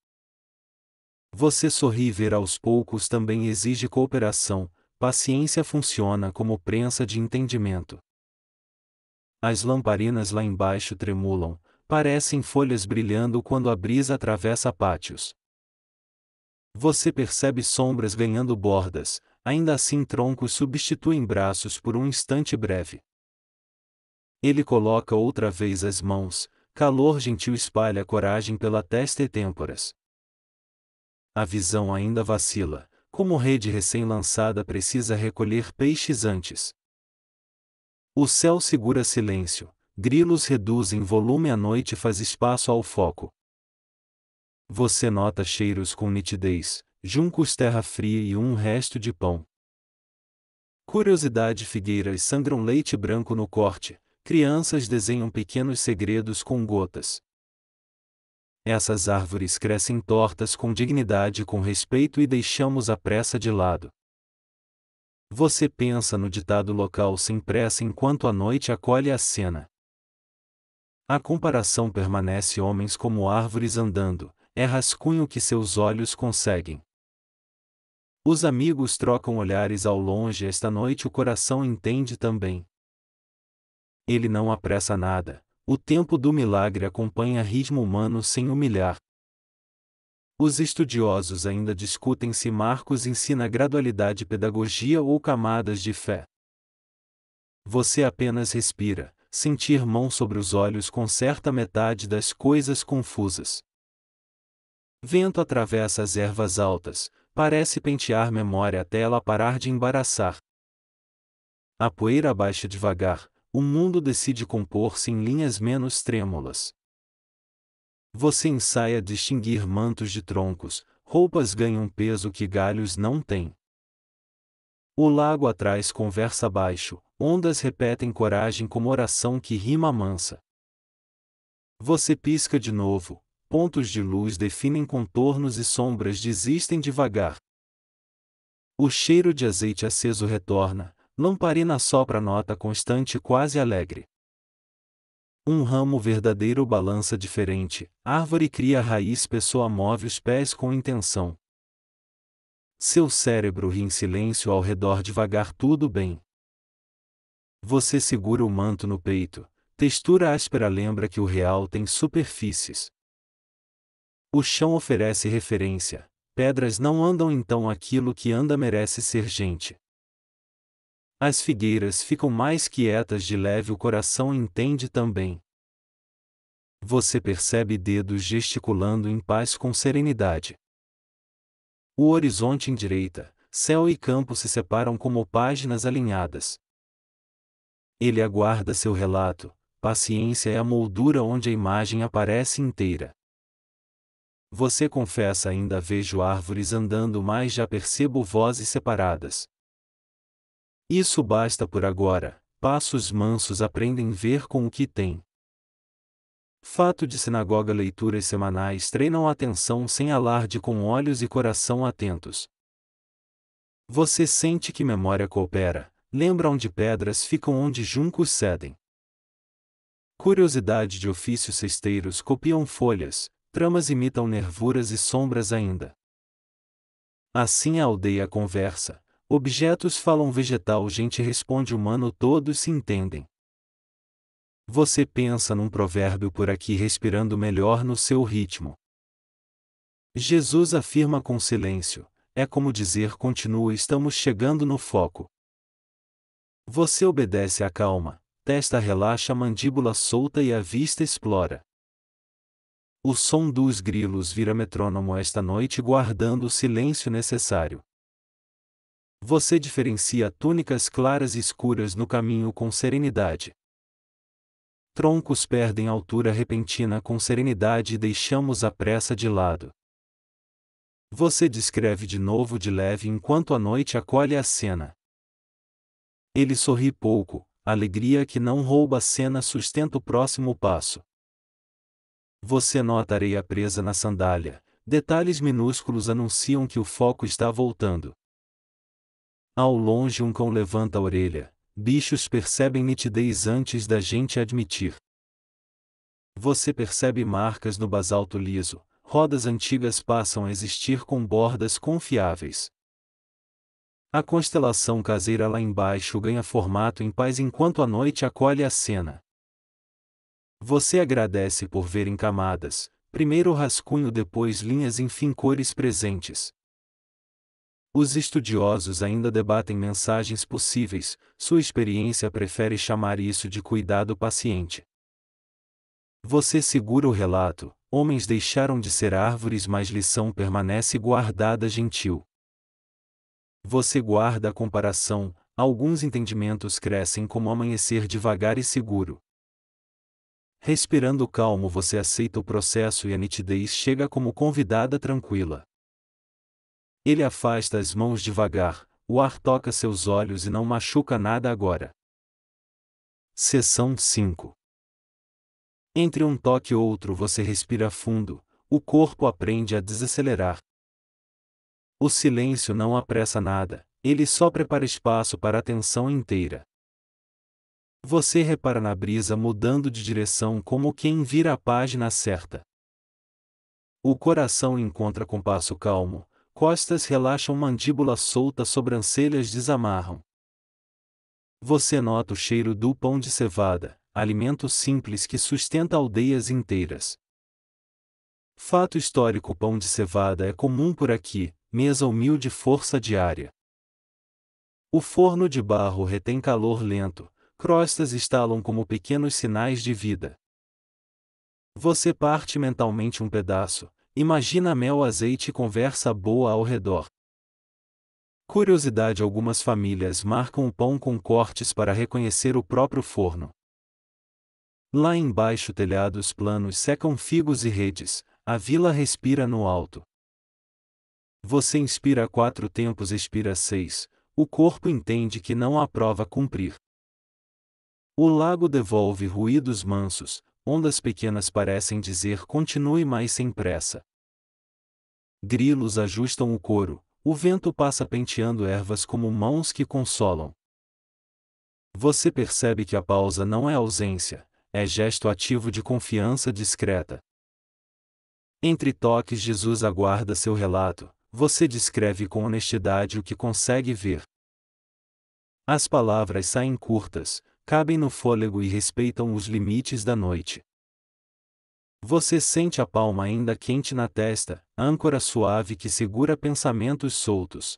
Você sorri e ver aos poucos também exige cooperação, paciência funciona como prensa de entendimento. As lamparinas lá embaixo tremulam, parecem folhas brilhando quando a brisa atravessa pátios. Você percebe sombras ganhando bordas, ainda assim troncos substituem braços por um instante breve. Ele coloca outra vez as mãos, calor gentil espalha coragem pela testa e têmporas. A visão ainda vacila, como rede recém-lançada precisa recolher peixes antes. O céu segura silêncio, grilos reduzem volume, a noite faz espaço ao foco. Você nota cheiros com nitidez, juncos, terra fria e um resto de pão. Curiosidade, figueiras sangram leite branco no corte, crianças desenham pequenos segredos com gotas. Essas árvores crescem tortas com dignidade, com respeito, e deixamos a pressa de lado. Você pensa no ditado local sem pressa enquanto a noite acolhe a cena. A comparação permanece, homens como árvores andando, é rascunho que seus olhos conseguem. Os amigos trocam olhares ao longe, esta noite o coração entende também. Ele não apressa nada, o tempo do milagre acompanha ritmo humano sem humilhar. Os estudiosos ainda discutem se Marcos ensina gradualidade, pedagogia ou camadas de fé. Você apenas respira, sentir mão sobre os olhos conserta metade das coisas confusas. Vento atravessa as ervas altas, parece pentear memória até ela parar de embaraçar. A poeira abaixa devagar, o mundo decide compor-se em linhas menos trêmulas. Você ensaia distinguir mantos de troncos, roupas ganham peso que galhos não têm. O lago atrás conversa baixo, ondas repetem coragem como oração que rima mansa. Você pisca de novo, pontos de luz definem contornos e sombras desistem devagar. O cheiro de azeite aceso retorna, lamparina sopra nota constante quase alegre. Um ramo verdadeiro balança diferente, árvore cria raiz, pessoa move os pés com intenção. Seu cérebro ri em silêncio ao redor devagar, tudo bem. Você segura o manto no peito, textura áspera lembra que o real tem superfícies. O chão oferece referência, pedras não andam então aquilo que anda merece ser gente. As figueiras ficam mais quietas de leve o coração entende também. Você percebe dedos gesticulando em paz com serenidade. O horizonte endireita, céu e campo se separam como páginas alinhadas. Ele aguarda seu relato, paciência é a moldura onde a imagem aparece inteira. Você confessa ainda vejo árvores andando mas já percebo vozes separadas. Isso basta por agora, passos mansos aprendem ver com o que tem. Fato de sinagoga leituras semanais treinam a atenção sem alarde com olhos e coração atentos. Você sente que memória coopera, lembra onde pedras ficam onde juncos cedem. Curiosidade de ofícios cesteiros copiam folhas, tramas imitam nervuras e sombras ainda. Assim a aldeia conversa, objetos falam vegetal, gente responde humano, todos se entendem. Você pensa num provérbio por aqui respirando melhor no seu ritmo. Jesus afirma com silêncio, é como dizer continua estamos chegando no foco. Você obedece à calma, testa relaxa a mandíbula solta e a vista explora. O som dos grilos vira metrônomo esta noite guardando o silêncio necessário. Você diferencia túnicas claras e escuras no caminho com serenidade. Troncos perdem altura repentina com serenidade e deixamos a pressa de lado. Você descreve de novo de leve enquanto a noite acolhe a cena. Ele sorri pouco, alegria que não rouba a cena sustenta o próximo passo. Você nota areia presa na sandália, detalhes minúsculos anunciam que o foco está voltando. Ao longe um cão levanta a orelha. Bichos percebem nitidez antes da gente admitir. Você percebe marcas no basalto liso, rodas antigas passam a existir com bordas confiáveis. A constelação caseira lá embaixo ganha formato em paz enquanto a noite acolhe a cena. Você agradece por ver em camadas, primeiro rascunho, depois linhas, enfim cores presentes. Os estudiosos ainda debatem mensagens possíveis, sua experiência prefere chamar isso de cuidado paciente. Você segura o relato, homens deixaram de ser árvores mas lição permanece guardada gentil. Você guarda a comparação, alguns entendimentos crescem como amanhecer devagar e seguro. Respirando calmo você aceita o processo e a nitidez chega como convidada tranquila. Ele afasta as mãos devagar, o ar toca seus olhos e não machuca nada agora. Seção 5. Entre um toque e outro você respira fundo, o corpo aprende a desacelerar. O silêncio não apressa nada, ele só prepara espaço para a atenção inteira. Você repara na brisa mudando de direção como quem vira a página certa. O coração encontra compasso calmo. Costas relaxam, mandíbula solta, sobrancelhas desamarram. Você nota o cheiro do pão de cevada, alimento simples que sustenta aldeias inteiras. Fato histórico: o pão de cevada é comum por aqui, mesa humilde, força diária. O forno de barro retém calor lento, crostas estalam como pequenos sinais de vida. Você parte mentalmente um pedaço. Imagina mel, azeite e conversa boa ao redor. Curiosidade: algumas famílias marcam o pão com cortes para reconhecer o próprio forno. Lá embaixo telhados planos secam figos e redes, a vila respira no alto. Você inspira 4 tempos, expira 6, o corpo entende que não há prova a cumprir. O lago devolve ruídos mansos, ondas pequenas parecem dizer continue mais sem pressa. Grilos ajustam o coro, o vento passa penteando ervas como mãos que consolam. Você percebe que a pausa não é ausência, é gesto ativo de confiança discreta. Entre toques Jesus aguarda seu relato, você descreve com honestidade o que consegue ver. As palavras saem curtas, cabem no fôlego e respeitam os limites da noite. Você sente a palma ainda quente na testa, âncora suave que segura pensamentos soltos.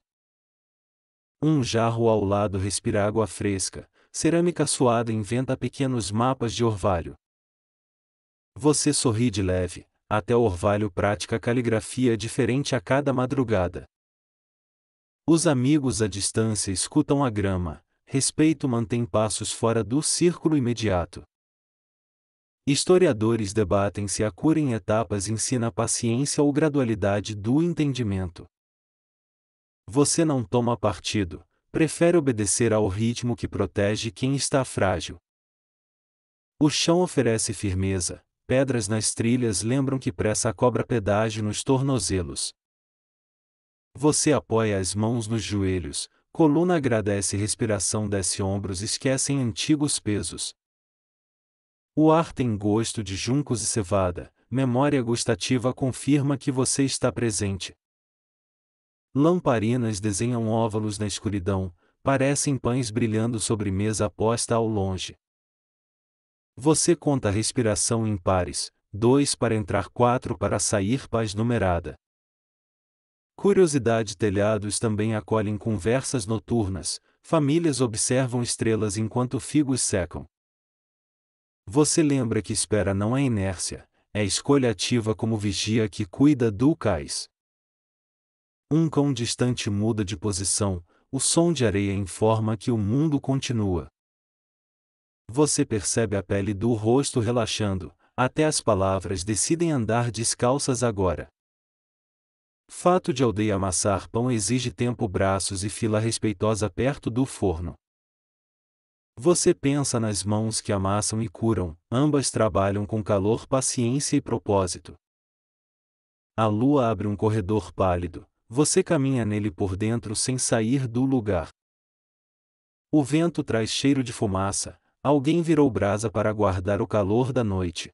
Um jarro ao lado respira água fresca, cerâmica suada inventa pequenos mapas de orvalho. Você sorri de leve, até o orvalho pratica caligrafia diferente a cada madrugada. Os amigos à distância escutam a grama, respeito mantém passos fora do círculo imediato. Historiadores debatem se a cura em etapas ensina paciência ou gradualidade do entendimento. Você não toma partido, prefere obedecer ao ritmo que protege quem está frágil. O chão oferece firmeza, pedras nas trilhas lembram que pressa a cobra pedágio nos tornozelos. Você apoia as mãos nos joelhos, coluna agradece respiração desce ombros esquecem antigos pesos. O ar tem gosto de juncos e cevada, memória gustativa confirma que você está presente. Lamparinas desenham óvalos na escuridão, parecem pães brilhando sobre mesa posta ao longe. Você conta a respiração em pares, 2 para entrar 4 para sair paz numerada. Curiosidade telhados também acolhem conversas noturnas, famílias observam estrelas enquanto figos secam. Você lembra que espera não é inércia, é escolha ativa como vigia que cuida do cais. Um cão distante muda de posição, o som de areia informa que o mundo continua. Você percebe a pele do rosto relaxando, até as palavras decidem andar descalças agora. Fato de aldeia amassar pão exige tempo braços e fila respeitosa perto do forno. Você pensa nas mãos que amassam e curam, ambas trabalham com calor, paciência e propósito. A lua abre um corredor pálido, você caminha nele por dentro sem sair do lugar. O vento traz cheiro de fumaça, alguém virou brasa para guardar o calor da noite.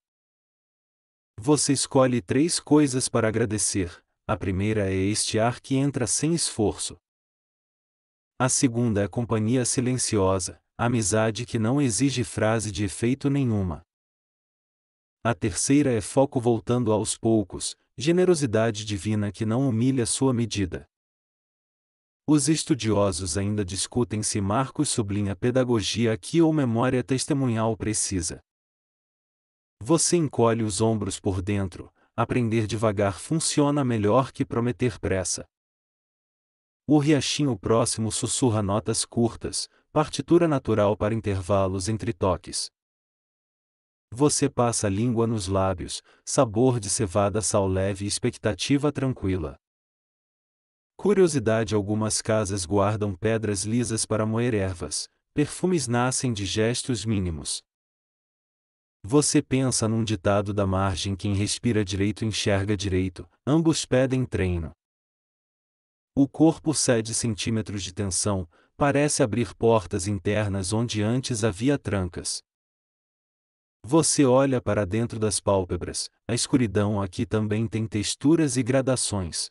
Você escolhe 3 coisas para agradecer, a primeira é este ar que entra sem esforço. A segunda é companhia silenciosa, amizade que não exige frase de efeito nenhuma. A terceira é foco voltando aos poucos, generosidade divina que não humilha sua medida. Os estudiosos ainda discutem se Marcos sublinha pedagogia aqui ou memória testemunhal precisa. Você encolhe os ombros por dentro, aprender devagar funciona melhor que prometer pressa. O riachinho próximo sussurra notas curtas, partitura natural para intervalos entre toques. Você passa a língua nos lábios, sabor de cevada sal leve e expectativa tranquila. Curiosidade algumas casas guardam pedras lisas para moer ervas, perfumes nascem de gestos mínimos. Você pensa num ditado da margem quem respira direito enxerga direito, ambos pedem treino. O corpo cede centímetros de tensão, parece abrir portas internas onde antes havia trancas. Você olha para dentro das pálpebras, a escuridão aqui também tem texturas e gradações.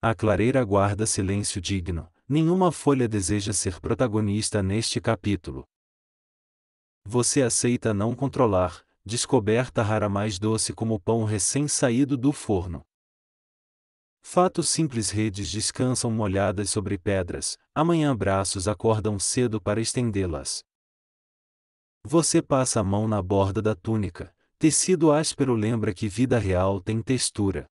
A clareira guarda silêncio digno, nenhuma folha deseja ser protagonista neste capítulo. Você aceita não controlar, descoberta rara mais doce como pão recém-saído do forno. Fatos simples redes descansam molhadas sobre pedras, amanhã braços acordam cedo para estendê-las. Você passa a mão na borda da túnica, tecido áspero lembra que vida real tem textura.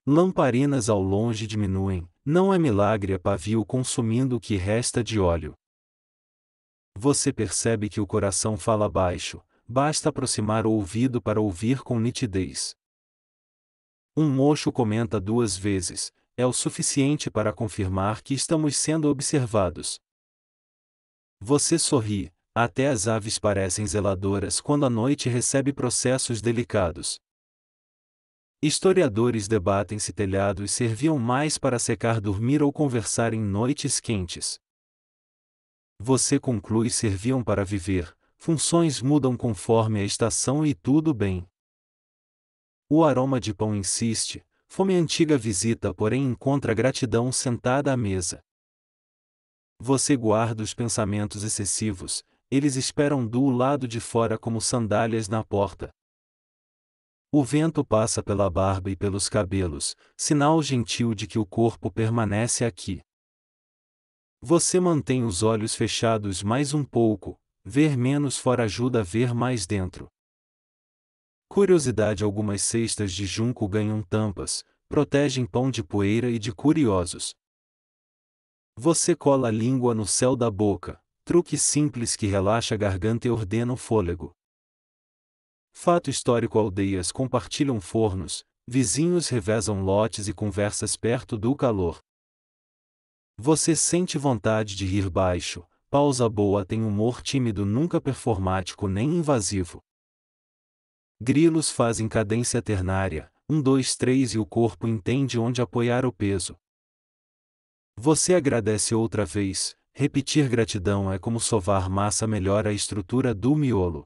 Lamparinas ao longe diminuem, não é milagre é pavio consumindo o que resta de óleo. Você percebe que o coração fala baixo, basta aproximar o ouvido para ouvir com nitidez. Um mocho comenta 2 vezes, é o suficiente para confirmar que estamos sendo observados. Você sorri, Até as aves parecem zeladoras quando a noite recebe processos delicados. Historiadores debatem se telhados serviam mais para secar, dormir ou conversar em noites quentes. Você conclui serviam para viver, funções mudam conforme a estação e tudo bem. O aroma de pão insiste, fome antiga visita, porém encontra gratidão sentada à mesa. Você guarda os pensamentos excessivos, eles esperam do lado de fora como sandálias na porta. O vento passa pela barba e pelos cabelos, sinal gentil de que o corpo permanece aqui. Você mantém os olhos fechados mais um pouco, ver menos fora ajuda a ver mais dentro. Curiosidade: algumas cestas de junco ganham tampas, protegem pão de poeira e de curiosos. Você cola a língua no céu da boca, truque simples que relaxa a garganta e ordena o fôlego. Fato histórico: aldeias compartilham fornos, vizinhos revezam lotes e conversas perto do calor. Você sente vontade de rir baixo, pausa boa tem humor tímido, nunca performático nem invasivo. Grilos fazem cadência ternária, 1, 2, 3 e o corpo entende onde apoiar o peso. Você agradece outra vez, repetir gratidão é como sovar massa, melhora a estrutura do miolo.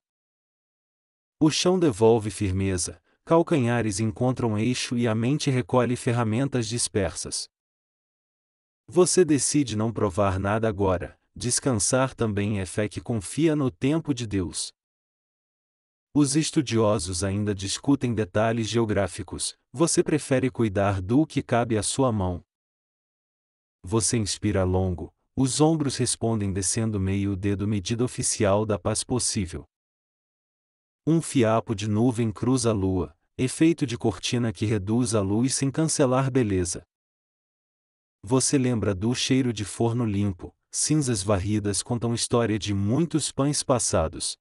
O chão devolve firmeza, calcanhares encontram eixo e a mente recolhe ferramentas dispersas. Você decide não provar nada agora, descansar também é fé que confia no tempo de Deus. Os estudiosos ainda discutem detalhes geográficos, você prefere cuidar do que cabe à sua mão. Você inspira longo, os ombros respondem descendo meio dedo, medida oficial da paz possível. Um fiapo de nuvem cruza a lua, efeito de cortina que reduz a luz sem cancelar beleza. Você lembra do cheiro de forno limpo, cinzas varridas contam história de muitos pães passados.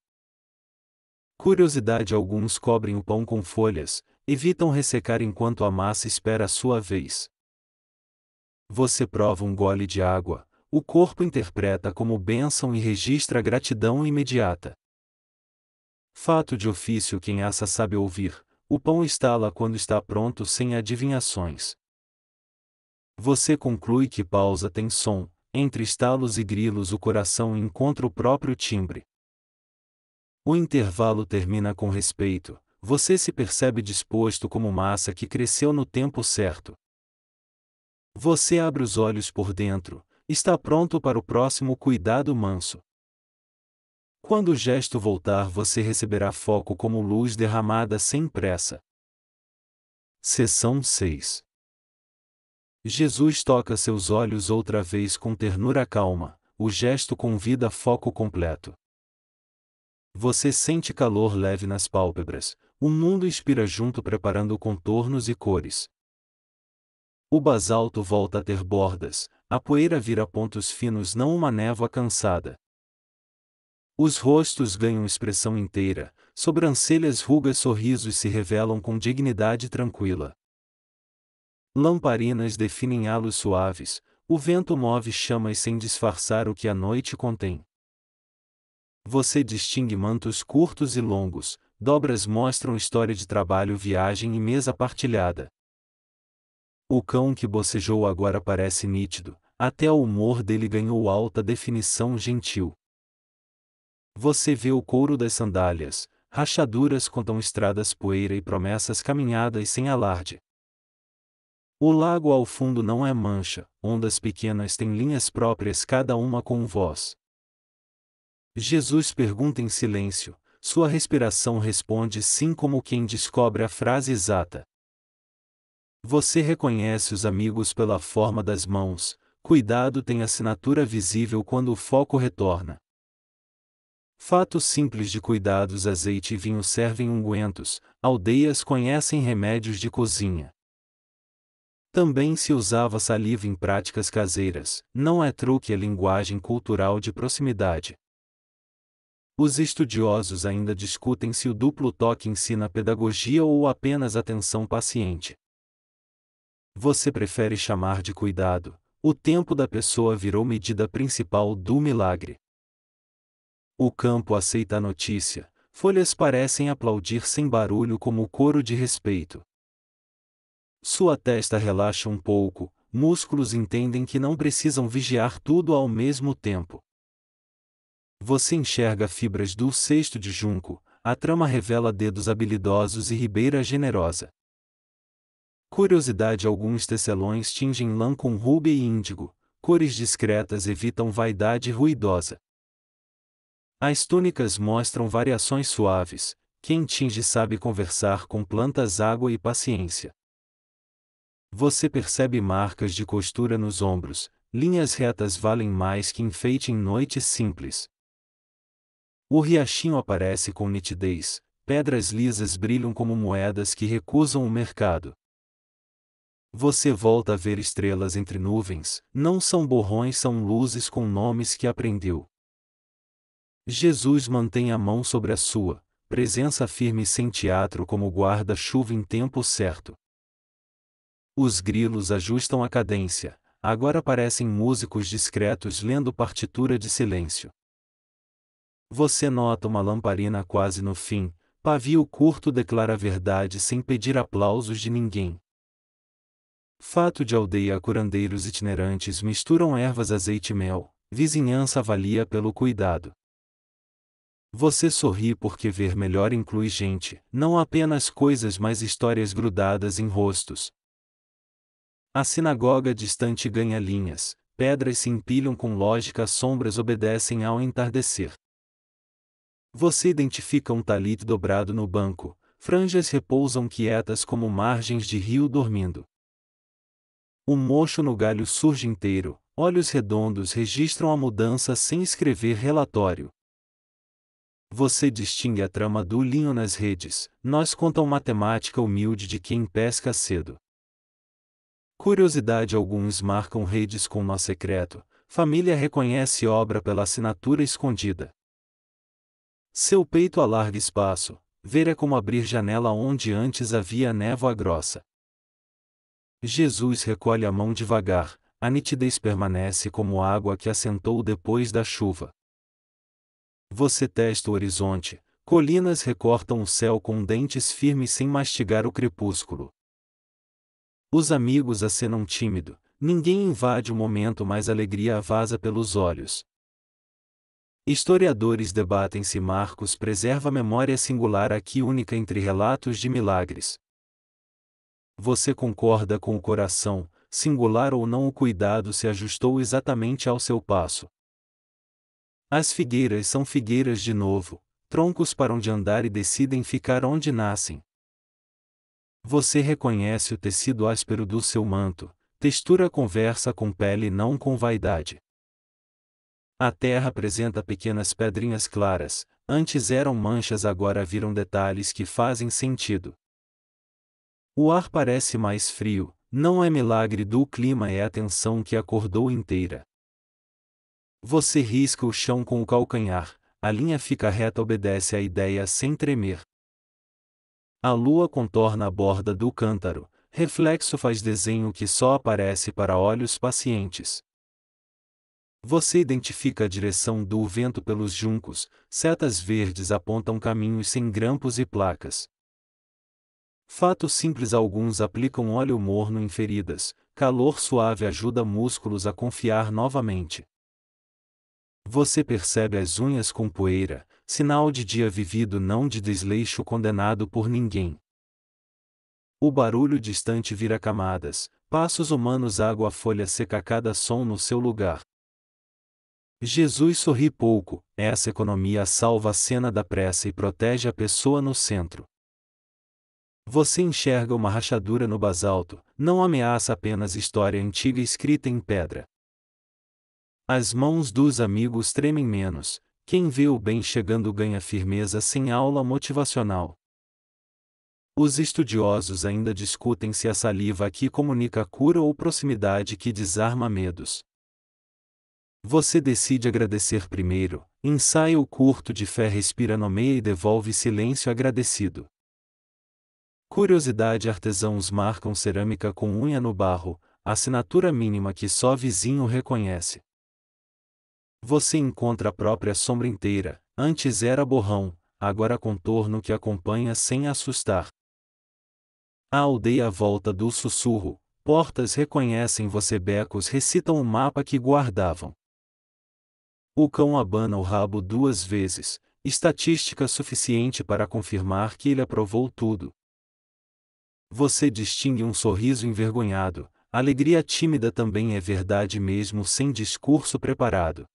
Curiosidade: alguns cobrem o pão com folhas, evitam ressecar enquanto a massa espera a sua vez. Você prova um gole de água, o corpo interpreta como bênção e registra gratidão imediata. Fato de ofício: quem assa sabe ouvir, o pão estala quando está pronto sem adivinhações. Você conclui que pausa tem som, entre estalos e grilos o coração encontra o próprio timbre. O intervalo termina com respeito, você se percebe disposto como massa que cresceu no tempo certo. Você abre os olhos por dentro, está pronto para o próximo cuidado manso. Quando o gesto voltar, você receberá foco como luz derramada sem pressa. Seção 6. Jesus toca seus olhos outra vez com ternura calma, o gesto convida foco completo. Você sente calor leve nas pálpebras, o mundo inspira junto preparando contornos e cores. O basalto volta a ter bordas, a poeira vira pontos finos, não uma névoa cansada. Os rostos ganham expressão inteira, sobrancelhas, rugas, sorrisos se revelam com dignidade tranquila. Lamparinas definem halos suaves, o vento move chamas sem disfarçar o que a noite contém. Você distingue mantos curtos e longos, dobras mostram história de trabalho, viagem e mesa partilhada. O cão que bocejou agora parece nítido, até o humor dele ganhou alta definição gentil. Você vê o couro das sandálias, rachaduras contam estradas, poeira e promessas, caminhadas sem alarde. O lago ao fundo não é mancha, ondas pequenas têm linhas próprias, cada uma com voz. Jesus pergunta em silêncio, sua respiração responde sim como quem descobre a frase exata. Você reconhece os amigos pela forma das mãos, cuidado tem assinatura visível quando o foco retorna. Fatos simples de cuidados: azeite e vinho servem ungüentos, aldeias conhecem remédios de cozinha. Também se usava saliva em práticas caseiras, não é truque, é linguagem cultural de proximidade. Os estudiosos ainda discutem se o duplo toque ensina pedagogia ou apenas atenção paciente. Você prefere chamar de cuidado, o tempo da pessoa virou medida principal do milagre. O campo aceita a notícia, folhas parecem aplaudir sem barulho como coro de respeito. Sua testa relaxa um pouco, músculos entendem que não precisam vigiar tudo ao mesmo tempo. Você enxerga fibras do cesto de junco, a trama revela dedos habilidosos e ribeira generosa. Curiosidade: alguns tecelões tingem lã com rúbia e índigo, cores discretas evitam vaidade ruidosa. As túnicas mostram variações suaves, quem tinge sabe conversar com plantas, água e paciência. Você percebe marcas de costura nos ombros, linhas retas valem mais que enfeite em noites simples. O riachinho aparece com nitidez, pedras lisas brilham como moedas que recusam o mercado. Você volta a ver estrelas entre nuvens, não são borrões, são luzes com nomes que aprendeu. Jesus mantém a mão sobre a sua, presença firme sem teatro como guarda-chuva em tempo certo. Os grilos ajustam a cadência, agora parecem músicos discretos lendo partitura de silêncio. Você nota uma lamparina quase no fim, pavio curto declara a verdade sem pedir aplausos de ninguém. Fato de aldeia: curandeiros itinerantes misturam ervas, azeite e mel, vizinhança avalia pelo cuidado. Você sorri porque ver melhor inclui gente, não apenas coisas mas histórias grudadas em rostos. A sinagoga distante ganha linhas, pedras se empilham com lógica, sombras obedecem ao entardecer. Você identifica um talit dobrado no banco, franjas repousam quietas como margens de rio dormindo. Um mocho no galho surge inteiro, olhos redondos registram a mudança sem escrever relatório. Você distingue a trama do linho nas redes, nós contam matemática humilde de quem pesca cedo. Curiosidade: alguns marcam redes com nó secreto, família reconhece obra pela assinatura escondida. Seu peito alarga espaço, ver é como abrir janela onde antes havia névoa grossa. Jesus recolhe a mão devagar, a nitidez permanece como água que assentou depois da chuva. Você testa o horizonte, colinas recortam o céu com dentes firmes sem mastigar o crepúsculo. Os amigos acenam tímido, ninguém invade o momento mas a alegria vaza pelos olhos. Historiadores debatem se Marcos preserva a memória singular aqui única entre relatos de milagres. Você concorda com o coração, singular ou não, o cuidado se ajustou exatamente ao seu passo. As figueiras são figueiras de novo, troncos param de andar e decidem ficar onde nascem. Você reconhece o tecido áspero do seu manto, textura conversa com pele não com vaidade. A terra apresenta pequenas pedrinhas claras, antes eram manchas agora viram detalhes que fazem sentido. O ar parece mais frio, não é milagre do clima, é a tensão que acordou inteira. Você risca o chão com o calcanhar, a linha fica reta, obedece à ideia sem tremer. A lua contorna a borda do cântaro, reflexo faz desenho que só aparece para olhos pacientes. Você identifica a direção do vento pelos juncos, setas verdes apontam caminhos sem grampos e placas. Fato simples: alguns aplicam óleo morno em feridas, calor suave ajuda músculos a confiar novamente. Você percebe as unhas com poeira, sinal de dia vivido, não de desleixo condenado por ninguém. O barulho distante vira camadas, passos humanos, água, folha seca, cada som no seu lugar. Jesus sorri pouco, essa economia salva a cena da pressa e protege a pessoa no centro. Você enxerga uma rachadura no basalto, não ameaça apenas história antiga escrita em pedra. As mãos dos amigos tremem menos, quem vê o bem chegando ganha firmeza sem aula motivacional. Os estudiosos ainda discutem se a saliva aqui comunica cura ou proximidade que desarma medos. Você decide agradecer primeiro, ensaia o curto de fé, respira, nomeia e devolve silêncio agradecido. Curiosidade: artesãos marcam cerâmica com unha no barro, assinatura mínima que só vizinho reconhece. Você encontra a própria sombra inteira, antes era borrão, agora contorno que acompanha sem assustar. A aldeia à volta do sussurro, portas reconhecem você, becos recitam o mapa que guardavam. O cão abana o rabo 2 vezes, estatística suficiente para confirmar que ele aprovou tudo. Você distingue um sorriso envergonhado, alegria tímida também é verdade mesmo sem discurso preparado.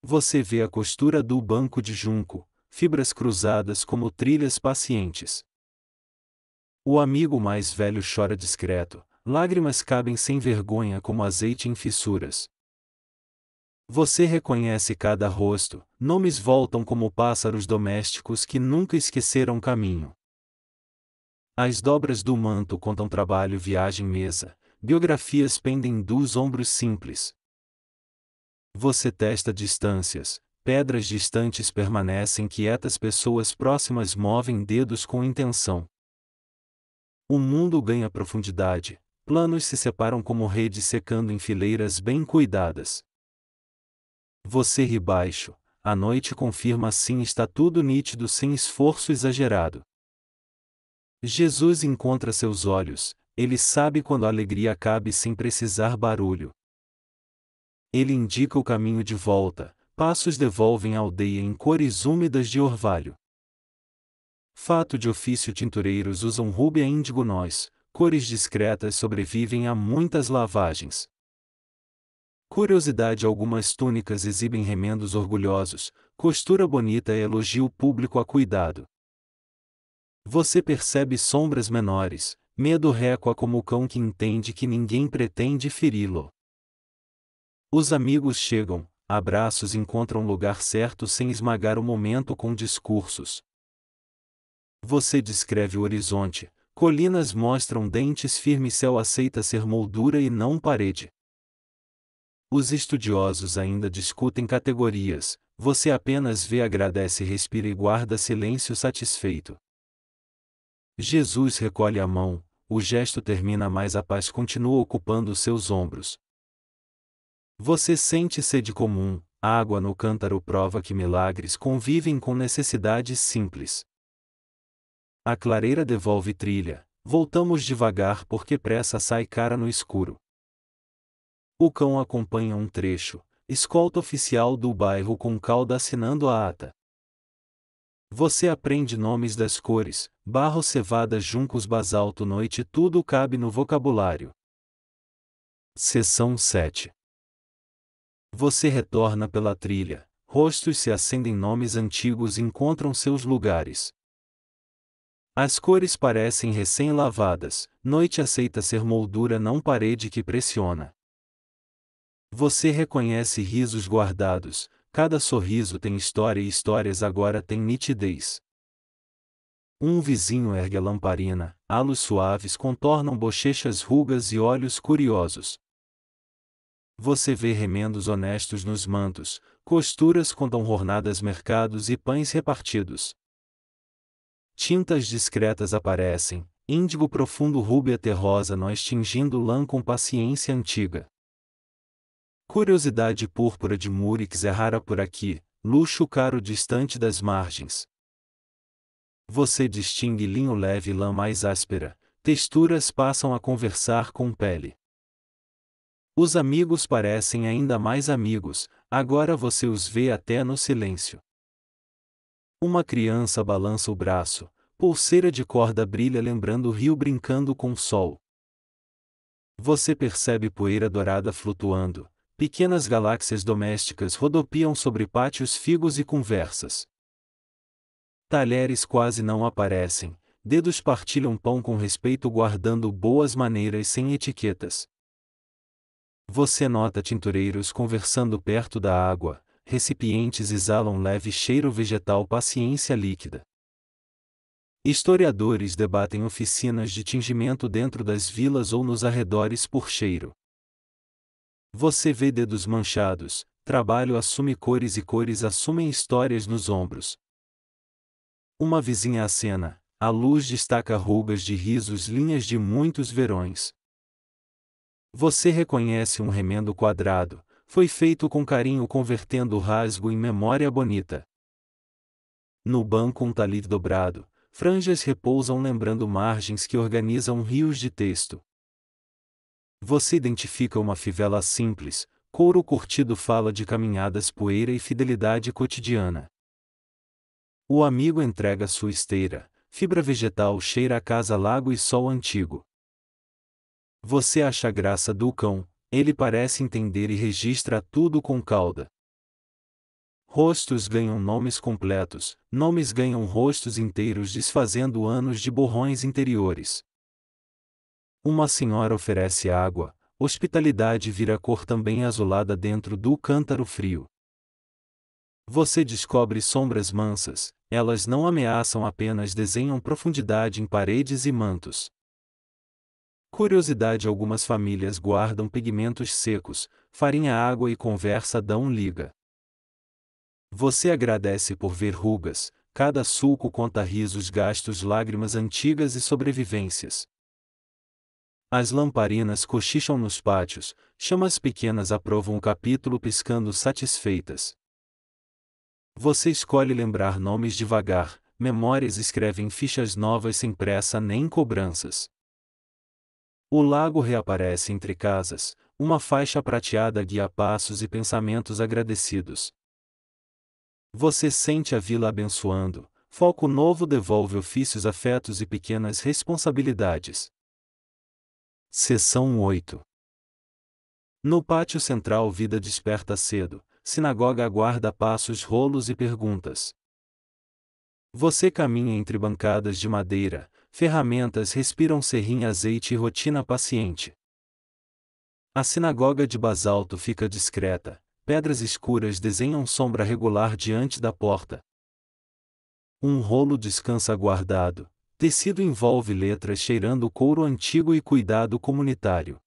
Você vê a costura do banco de junco, fibras cruzadas como trilhas pacientes. O amigo mais velho chora discreto, lágrimas cabem sem vergonha como azeite em fissuras. Você reconhece cada rosto, nomes voltam como pássaros domésticos que nunca esqueceram caminho. As dobras do manto contam trabalho, viagem, mesa, biografias pendem dos ombros simples. Você testa distâncias, pedras distantes permanecem quietas, pessoas próximas movem dedos com intenção. O mundo ganha profundidade, planos se separam como redes secando em fileiras bem cuidadas. Você ri baixo, a noite confirma assim está tudo nítido sem esforço exagerado. Jesus encontra seus olhos, ele sabe quando a alegria cabe sem precisar barulho. Ele indica o caminho de volta, passos devolvem a aldeia em cores úmidas de orvalho. Fato de ofício, tintureiros usam rúbia índigo nós, cores discretas sobrevivem a muitas lavagens. Curiosidade, algumas túnicas exibem remendos orgulhosos, costura bonita é elogio público a cuidado. Você percebe sombras menores, medo recua como o cão que entende que ninguém pretende feri-lo. Os amigos chegam, abraços encontram lugar certo sem esmagar o momento com discursos. Você descreve o horizonte, colinas mostram dentes firmes, céu aceita ser moldura e não parede. Os estudiosos ainda discutem categorias, você apenas vê, agradece, respira e guarda silêncio satisfeito. Jesus recolhe a mão, o gesto termina mas a paz continua ocupando seus ombros. Você sente sede comum, água no cântaro prova que milagres convivem com necessidades simples. A clareira devolve trilha, voltamos devagar porque pressa sai cara no escuro. O cão acompanha um trecho, escolta oficial do bairro com cauda assinando a ata. Você aprende nomes das cores, barro, cevada, juncos, basalto, noite, tudo cabe no vocabulário. Seção 7. Você retorna pela trilha, rostos se acendem, nomes antigos encontram seus lugares. As cores parecem recém-lavadas, noite aceita ser moldura não parede que pressiona. Você reconhece risos guardados, cada sorriso tem história e histórias agora têm nitidez. Um vizinho ergue a lamparina, halos suaves contornam bochechas, rugas e olhos curiosos. Você vê remendos honestos nos mantos, costuras contam jornadas, mercados e pães repartidos. Tintas discretas aparecem, índigo profundo, rúbia terrosa, nós tingindo lã com paciência antiga. Curiosidade púrpura de Múrix é rara por aqui, luxo caro distante das margens. Você distingue linho leve e lã mais áspera, texturas passam a conversar com pele. Os amigos parecem ainda mais amigos, agora você os vê até no silêncio. Uma criança balança o braço, pulseira de corda brilha lembrando o rio brincando com o sol. Você percebe poeira dourada flutuando, pequenas galáxias domésticas rodopiam sobre pátios, figos e conversas. Talheres quase não aparecem, dedos partilham pão com respeito guardando boas maneiras sem etiquetas. Você nota tintureiros conversando perto da água, recipientes exalam leve cheiro vegetal, paciência líquida. Historiadores debatem oficinas de tingimento dentro das vilas ou nos arredores por cheiro. Você vê dedos manchados, trabalho assume cores e cores assumem histórias nos ombros. Uma vizinha acena, a luz destaca rugas de risos, linhas de muitos verões. Você reconhece um remendo quadrado, foi feito com carinho convertendo o rasgo em memória bonita. No banco um talit dobrado, franjas repousam lembrando margens que organizam rios de texto. Você identifica uma fivela simples, couro curtido fala de caminhadas, poeira e fidelidade cotidiana. O amigo entrega sua esteira, fibra vegetal cheira a casa, lago e sol antigo. Você acha graça do cão, ele parece entender e registra tudo com cauda. Rostos ganham nomes completos, nomes ganham rostos inteiros desfazendo anos de borrões interiores. Uma senhora oferece água, hospitalidade vira cor também azulada dentro do cântaro frio. Você descobre sombras mansas, elas não ameaçam, apenas desenham profundidade em paredes e mantos. Curiosidade: algumas famílias guardam pigmentos secos, farinha, água e conversa dão liga. Você agradece por ver rugas, cada sulco conta risos, gastos, lágrimas antigas e sobrevivências. As lamparinas cochicham nos pátios, chamas pequenas aprovam o capítulo piscando satisfeitas. Você escolhe lembrar nomes devagar, memórias escrevem fichas novas sem pressa nem cobranças. O lago reaparece entre casas, uma faixa prateada guia passos e pensamentos agradecidos. Você sente a vila abençoando, foco novo devolve ofícios, afetos e pequenas responsabilidades. Seção 8. No pátio central vida desperta cedo, sinagoga aguarda passos, rolos e perguntas. Você caminha entre bancadas de madeira, ferramentas respiram serrim, azeite e rotina paciente. A sinagoga de basalto fica discreta, pedras escuras desenham sombra regular diante da porta. Um rolo descansa guardado, tecido envolve letras cheirando couro antigo e cuidado comunitário.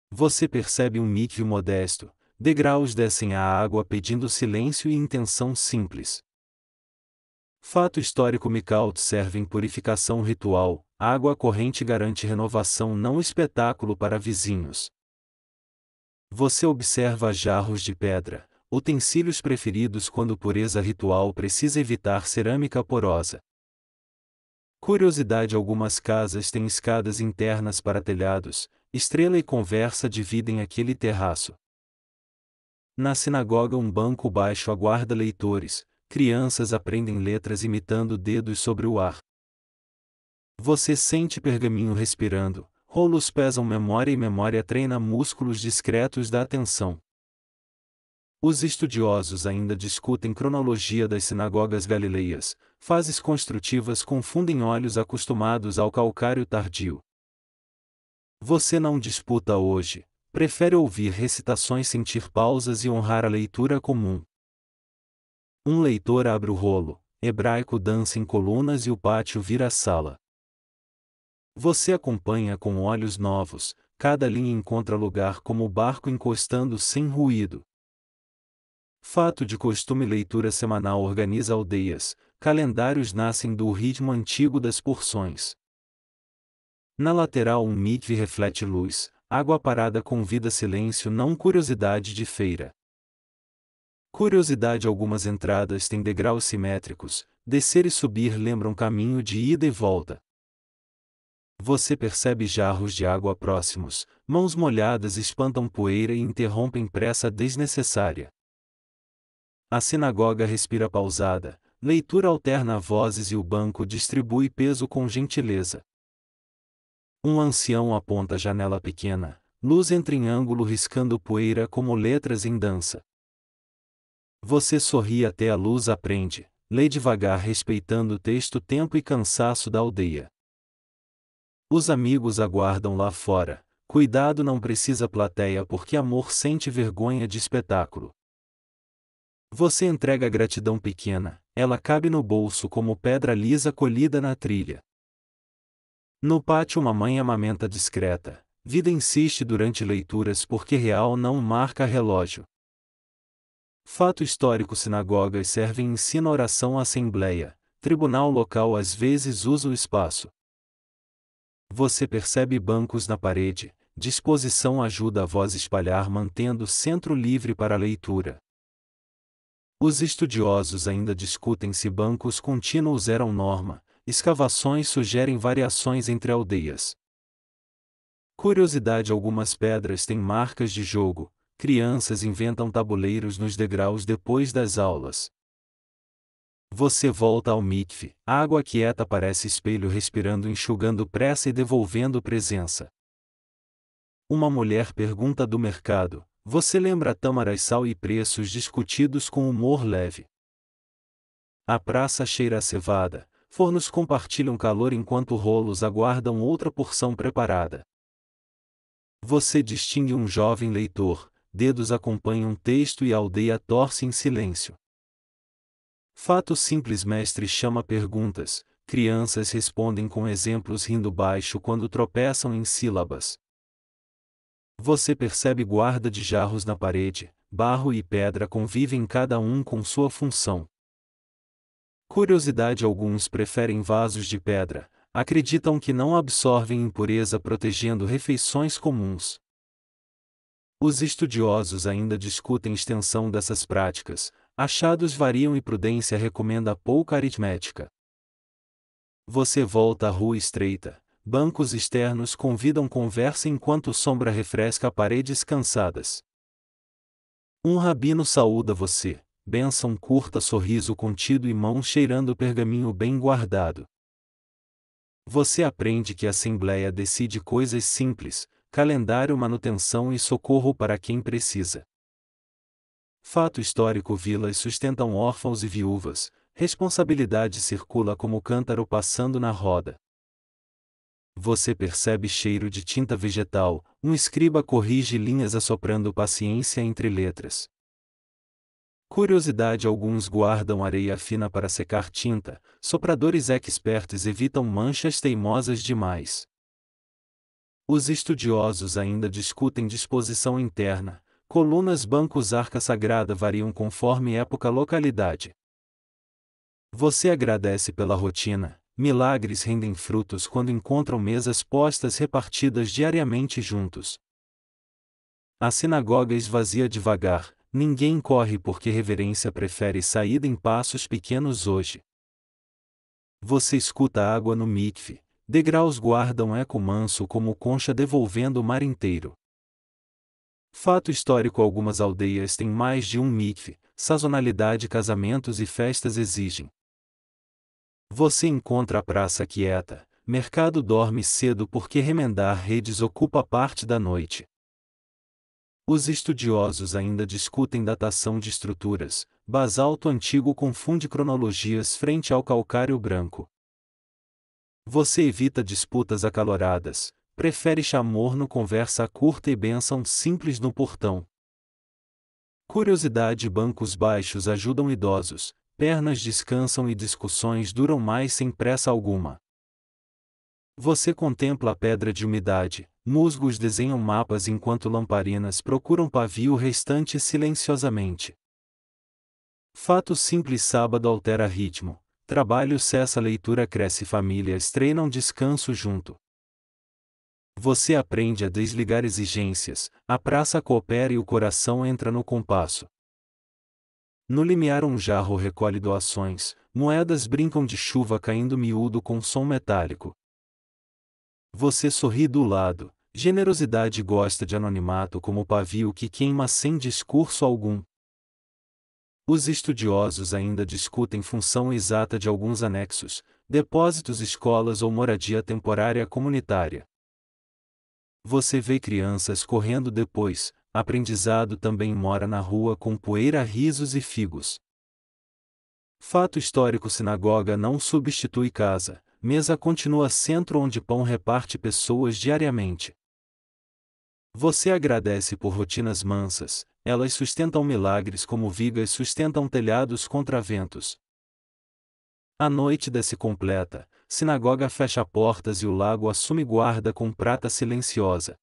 Você percebe um mikve modesto, degraus descem à água pedindo silêncio e intenção simples. Fato histórico: Mikalt servem purificação ritual, água corrente garante renovação, não espetáculo para vizinhos. Você observa jarros de pedra, utensílios preferidos quando pureza ritual precisa evitar cerâmica porosa. Curiosidade: algumas casas têm escadas internas para telhados, estrela e conversa dividem aquele terraço. Na sinagoga um banco baixo aguarda leitores, crianças aprendem letras imitando dedos sobre o ar. Você sente pergaminho respirando, rolos pesam memória e memória treina músculos discretos da atenção. Os estudiosos ainda discutem cronologia das sinagogas galileias, fases construtivas confundem olhos acostumados ao calcário tardio. Você não disputa hoje, prefere ouvir recitações, sentir pausas e honrar a leitura comum. Um leitor abre o rolo, hebraico dança em colunas e o pátio vira sala. Você acompanha com olhos novos, cada linha encontra lugar como o barco encostando sem ruído. Fato de costume: leitura semanal organiza aldeias, calendários nascem do ritmo antigo das porções. Na lateral um mikve reflete luz, água parada convida silêncio, não curiosidade de feira. Curiosidade: algumas entradas têm degraus simétricos, descer e subir lembram caminho de ida e volta. Você percebe jarros de água próximos, mãos molhadas espantam poeira e interrompem pressa desnecessária. A sinagoga respira pausada, leitura alterna vozes e o banco distribui peso com gentileza. Um ancião aponta a janela pequena, luz entra em ângulo riscando poeira como letras em dança. Você sorri até a luz aprende, lê devagar respeitando o texto, tempo e cansaço da aldeia. Os amigos aguardam lá fora, cuidado não precisa plateia porque amor sente vergonha de espetáculo. Você entrega gratidão pequena, ela cabe no bolso como pedra lisa colhida na trilha. No pátio uma mãe amamenta discreta, vida insiste durante leituras porque real não marca relógio. Fato histórico: sinagogas servem ensino, oração, assembleia, tribunal local às vezes usa o espaço. Você percebe bancos na parede, disposição ajuda a voz espalhar mantendo o centro livre para a leitura. Os estudiosos ainda discutem se bancos contínuos eram norma, escavações sugerem variações entre aldeias. Curiosidade: algumas pedras têm marcas de jogo, crianças inventam tabuleiros nos degraus depois das aulas. Você volta ao mikve, água quieta parece espelho respirando, enxugando pressa e devolvendo presença. Uma mulher pergunta do mercado: você lembra tâmaras, sal e preços discutidos com humor leve? A praça cheira a cevada, fornos compartilham calor enquanto rolos aguardam outra porção preparada. Você distingue um jovem leitor, dedos acompanham texto e a aldeia torce em silêncio. Fato simples: mestre chama perguntas, crianças respondem com exemplos rindo baixo quando tropeçam em sílabas. Você percebe guarda de jarros na parede, barro e pedra convivem cada um com sua função. Curiosidade: alguns preferem vasos de pedra, acreditam que não absorvem impureza protegendo refeições comuns. Os estudiosos ainda discutem extensão dessas práticas, achados variam e prudência recomenda pouca aritmética. Você volta à rua estreita, bancos externos convidam conversa enquanto sombra refresca paredes cansadas. Um rabino saúda você, bênção curta, sorriso contido e mão cheirando pergaminho bem guardado. Você aprende que a assembleia decide coisas simples, calendário, manutenção e socorro para quem precisa. Fato histórico: vilas sustentam órfãos e viúvas, responsabilidade circula como cântaro passando na roda. Você percebe cheiro de tinta vegetal, um escriba corrige linhas assoprando paciência entre letras. Curiosidade: alguns guardam areia fina para secar tinta, sopradores experts evitam manchas teimosas demais. Os estudiosos ainda discutem disposição interna, colunas, bancos, arca sagrada variam conforme época, localidade. Você agradece pela rotina, milagres rendem frutos quando encontram mesas postas repartidas diariamente juntos. A sinagoga esvazia devagar, ninguém corre porque reverência prefere saída em passos pequenos hoje. Você escuta água no mikve, degraus guardam eco manso como concha devolvendo o mar inteiro. Fato histórico: algumas aldeias têm mais de um mikve, sazonalidade, casamentos e festas exigem. Você encontra a praça quieta, mercado dorme cedo porque remendar redes ocupa parte da noite. Os estudiosos ainda discutem datação de estruturas, basalto antigo confunde cronologias frente ao calcário branco. Você evita disputas acaloradas, prefere chamorno, conversa curta e bênção simples no portão. Curiosidade: bancos baixos ajudam idosos, pernas descansam e discussões duram mais sem pressa alguma. Você contempla a pedra de umidade, musgos desenham mapas enquanto lamparinas procuram pavio restante silenciosamente. Fato simples: sábado altera ritmo, trabalho cessa, leitura cresce, famílias treinam descanso junto. Você aprende a desligar exigências, a praça coopera e o coração entra no compasso. No limiar um jarro recolhe doações, moedas brincam de chuva caindo miúdo com som metálico. Você sorri do lado, generosidade gosta de anonimato como pavio que queima sem discurso algum. Os estudiosos ainda discutem função exata de alguns anexos, depósitos, escolas ou moradia temporária comunitária. Você vê crianças correndo depois, aprendizado também mora na rua com poeira, risos e figos. Fato histórico: sinagoga não substitui casa, mesa continua centro onde pão reparte pessoas diariamente. Você agradece por rotinas mansas, elas sustentam milagres como vigas sustentam telhados contra ventos. A noite desce completa, sinagoga fecha portas e o lago assume guarda com prata silenciosa.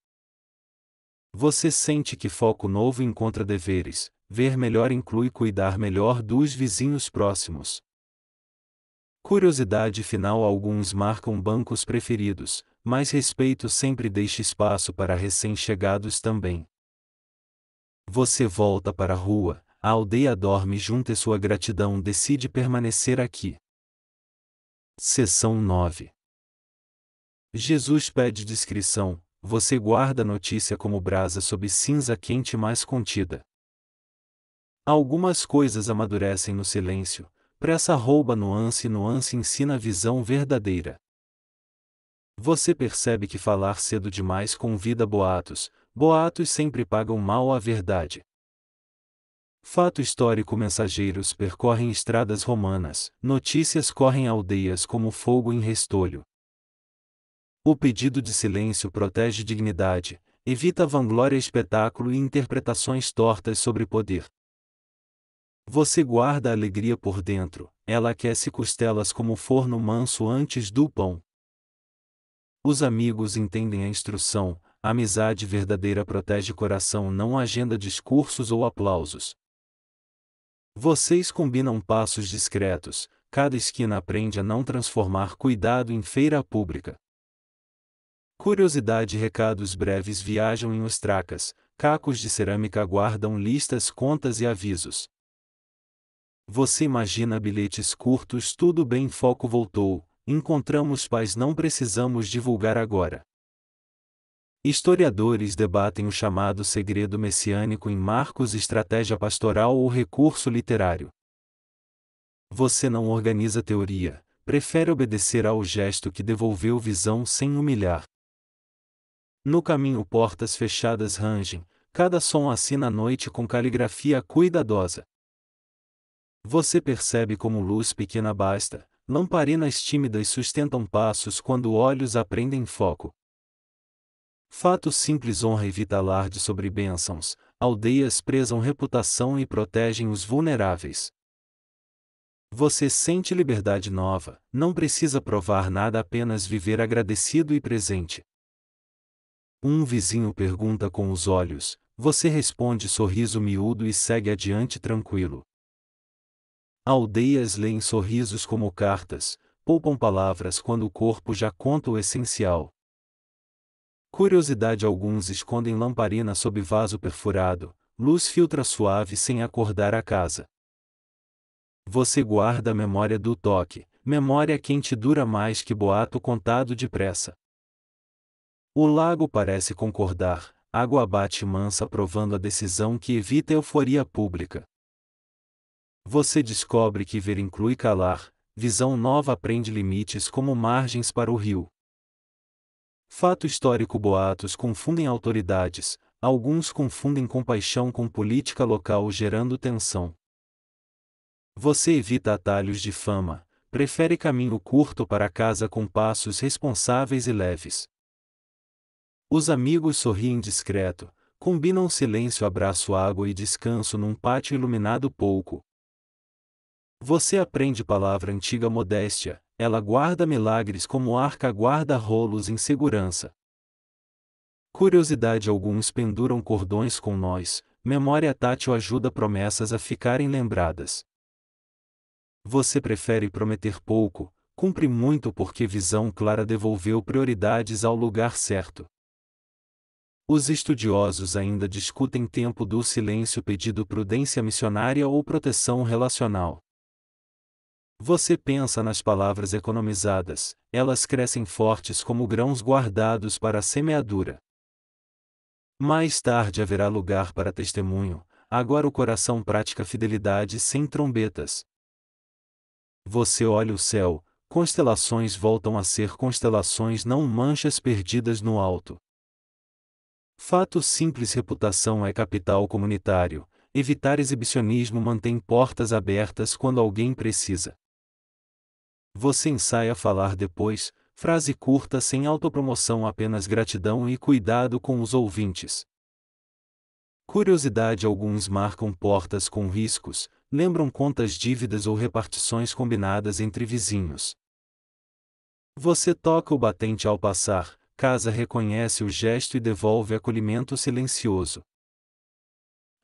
Você sente que foco novo encontra deveres, ver melhor inclui cuidar melhor dos vizinhos próximos. Curiosidade final: alguns marcam bancos preferidos, mas respeito sempre deixa espaço para recém-chegados também. Você volta para a rua, a aldeia dorme junto e sua gratidão decide permanecer aqui. Seção 9. Jesus pede discrição, você guarda a notícia como brasa sob cinza quente mais contida. Algumas coisas amadurecem no silêncio, pressa rouba nuance e nuance ensina a visão verdadeira. Você percebe que falar cedo demais convida boatos, boatos sempre pagam mal à verdade. Fato histórico: mensageiros percorrem estradas romanas, notícias correm aldeias como fogo em restolho. O pedido de silêncio protege dignidade, evita vanglória, espetáculo e interpretações tortas sobre poder. Você guarda a alegria por dentro, ela aquece costelas como forno manso antes do pão. Os amigos entendem a instrução, a amizade verdadeira protege coração, não agenda discursos ou aplausos. Vocês combinam passos discretos, cada esquina aprende a não transformar cuidado em feira pública. Curiosidade e recados breves viajam em ostracas, cacos de cerâmica guardam listas, contas e avisos. Você imagina bilhetes curtos, tudo bem, foco voltou, encontramos paz, não precisamos divulgar agora. Historiadores debatem o chamado segredo messiânico em Marcos, estratégia pastoral ou recurso literário. Você não organiza teoria, prefere obedecer ao gesto que devolveu visão sem humilhar. No caminho portas fechadas rangem, cada som assina a noite com caligrafia cuidadosa. Você percebe como luz pequena basta, lamparinas tímidas sustentam passos quando olhos aprendem foco. Fato simples honra evita alarde sobre bênçãos, aldeias prezam reputação e protegem os vulneráveis. Você sente liberdade nova, não precisa provar nada, apenas viver agradecido e presente. Um vizinho pergunta com os olhos, você responde sorriso miúdo e segue adiante tranquilo. Aldeias leem sorrisos como cartas, poupam palavras quando o corpo já conta o essencial. Curiosidade: alguns escondem lamparina sob vaso perfurado, luz filtra suave sem acordar a casa. Você guarda a memória do toque, memória quente dura mais que boato contado depressa. O lago parece concordar, água bate mansa provando a decisão que evita euforia pública. Você descobre que ver inclui calar, visão nova aprende limites como margens para o rio. Fato histórico: boatos confundem autoridades, alguns confundem compaixão com política local gerando tensão. Você evita atalhos de fama, prefere caminho curto para casa com passos responsáveis e leves. Os amigos sorriem discreto, combinam silêncio, abraço, água e descanso num pátio iluminado pouco. Você aprende palavra antiga: modéstia, ela guarda milagres como arca guarda rolos em segurança. Curiosidade: alguns penduram cordões com nós, memória tátil ajuda promessas a ficarem lembradas. Você prefere prometer pouco, cumpre muito porque visão clara devolveu prioridades ao lugar certo. Os estudiosos ainda discutem tempo do silêncio, pedido prudência missionária ou proteção relacional. Você pensa nas palavras economizadas, elas crescem fortes como grãos guardados para a semeadura. Mais tarde haverá lugar para testemunho, agora o coração pratica fidelidade sem trombetas. Você olha o céu, constelações voltam a ser constelações, não manchas perdidas no alto. Fato simples: reputação é capital comunitário, evitar exibicionismo mantém portas abertas quando alguém precisa. Você ensaia falar depois, frase curta sem autopromoção, apenas gratidão e cuidado com os ouvintes. Curiosidade: alguns marcam portas com riscos, lembram contas, dívidas ou repartições combinadas entre vizinhos. Você toca o batente ao passar, casa reconhece o gesto e devolve acolhimento silencioso.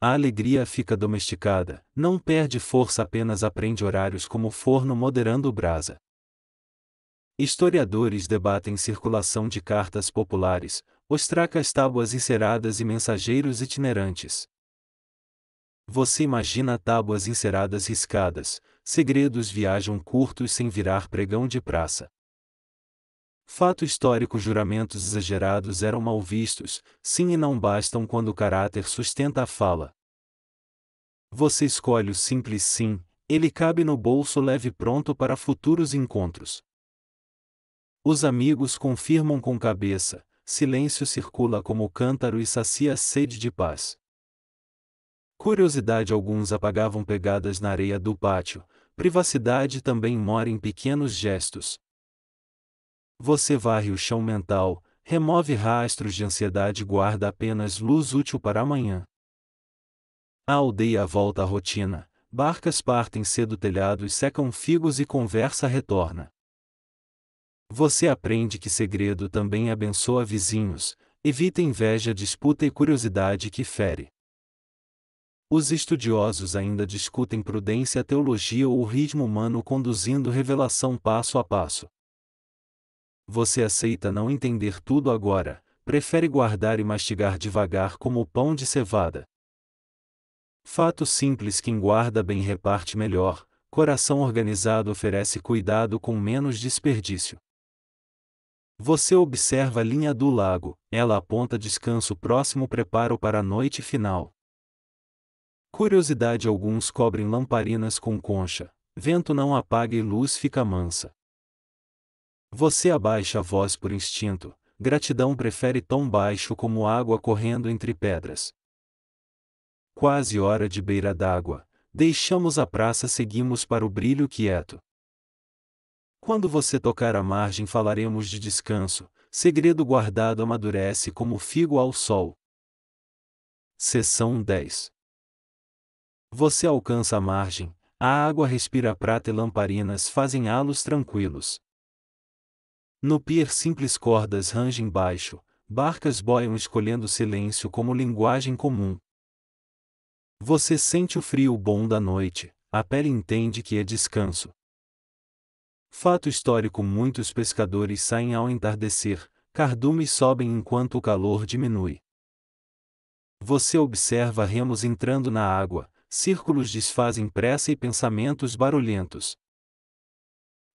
A alegria fica domesticada, não perde força, apenas aprende horários como forno moderando brasa. Historiadores debatem circulação de cartas populares, ostracas, tábuas enceradas e mensageiros itinerantes. Você imagina tábuas enceradas riscadas, segredos viajam curtos sem virar pregão de praça. Fato histórico: juramentos exagerados eram mal vistos, sim e não bastam quando o caráter sustenta a fala. Você escolhe o simples sim, ele cabe no bolso leve pronto para futuros encontros. Os amigos confirmam com cabeça, silêncio circula como cântaro e sacia a sede de paz. Curiosidade: alguns apagavam pegadas na areia do pátio, privacidade também mora em pequenos gestos. Você varre o chão mental, remove rastros de ansiedade, guarda apenas luz útil para amanhã. A aldeia volta à rotina, barcas partem cedo, telhados secam, figos e conversa retorna. Você aprende que segredo também abençoa vizinhos, evita inveja, disputa e curiosidade que fere. Os estudiosos ainda discutem prudência, teologia ou o ritmo humano conduzindo revelação passo a passo. Você aceita não entender tudo agora, prefere guardar e mastigar devagar como o pão de cevada. Fato simples: quem guarda bem reparte melhor, coração organizado oferece cuidado com menos desperdício. Você observa a linha do lago, ela aponta descanso próximo, preparo para a noite final. Curiosidade: alguns cobrem lamparinas com concha, vento não apaga e luz fica mansa. Você abaixa a voz por instinto, gratidão prefere tom baixo como água correndo entre pedras. Quase hora de beira d'água, deixamos a praça, seguimos para o brilho quieto. Quando você tocar a margem falaremos de descanso, segredo guardado amadurece como figo ao sol. Seção 10. Você alcança a margem, a água respira prata e lamparinas fazem halos tranquilos. No pier simples cordas rangem baixo, barcas boiam escolhendo silêncio como linguagem comum. Você sente o frio bom da noite, a pele entende que é descanso. Fato histórico: muitos pescadores saem ao entardecer, cardumes sobem enquanto o calor diminui. Você observa remos entrando na água, círculos desfazem pressa e pensamentos barulhentos.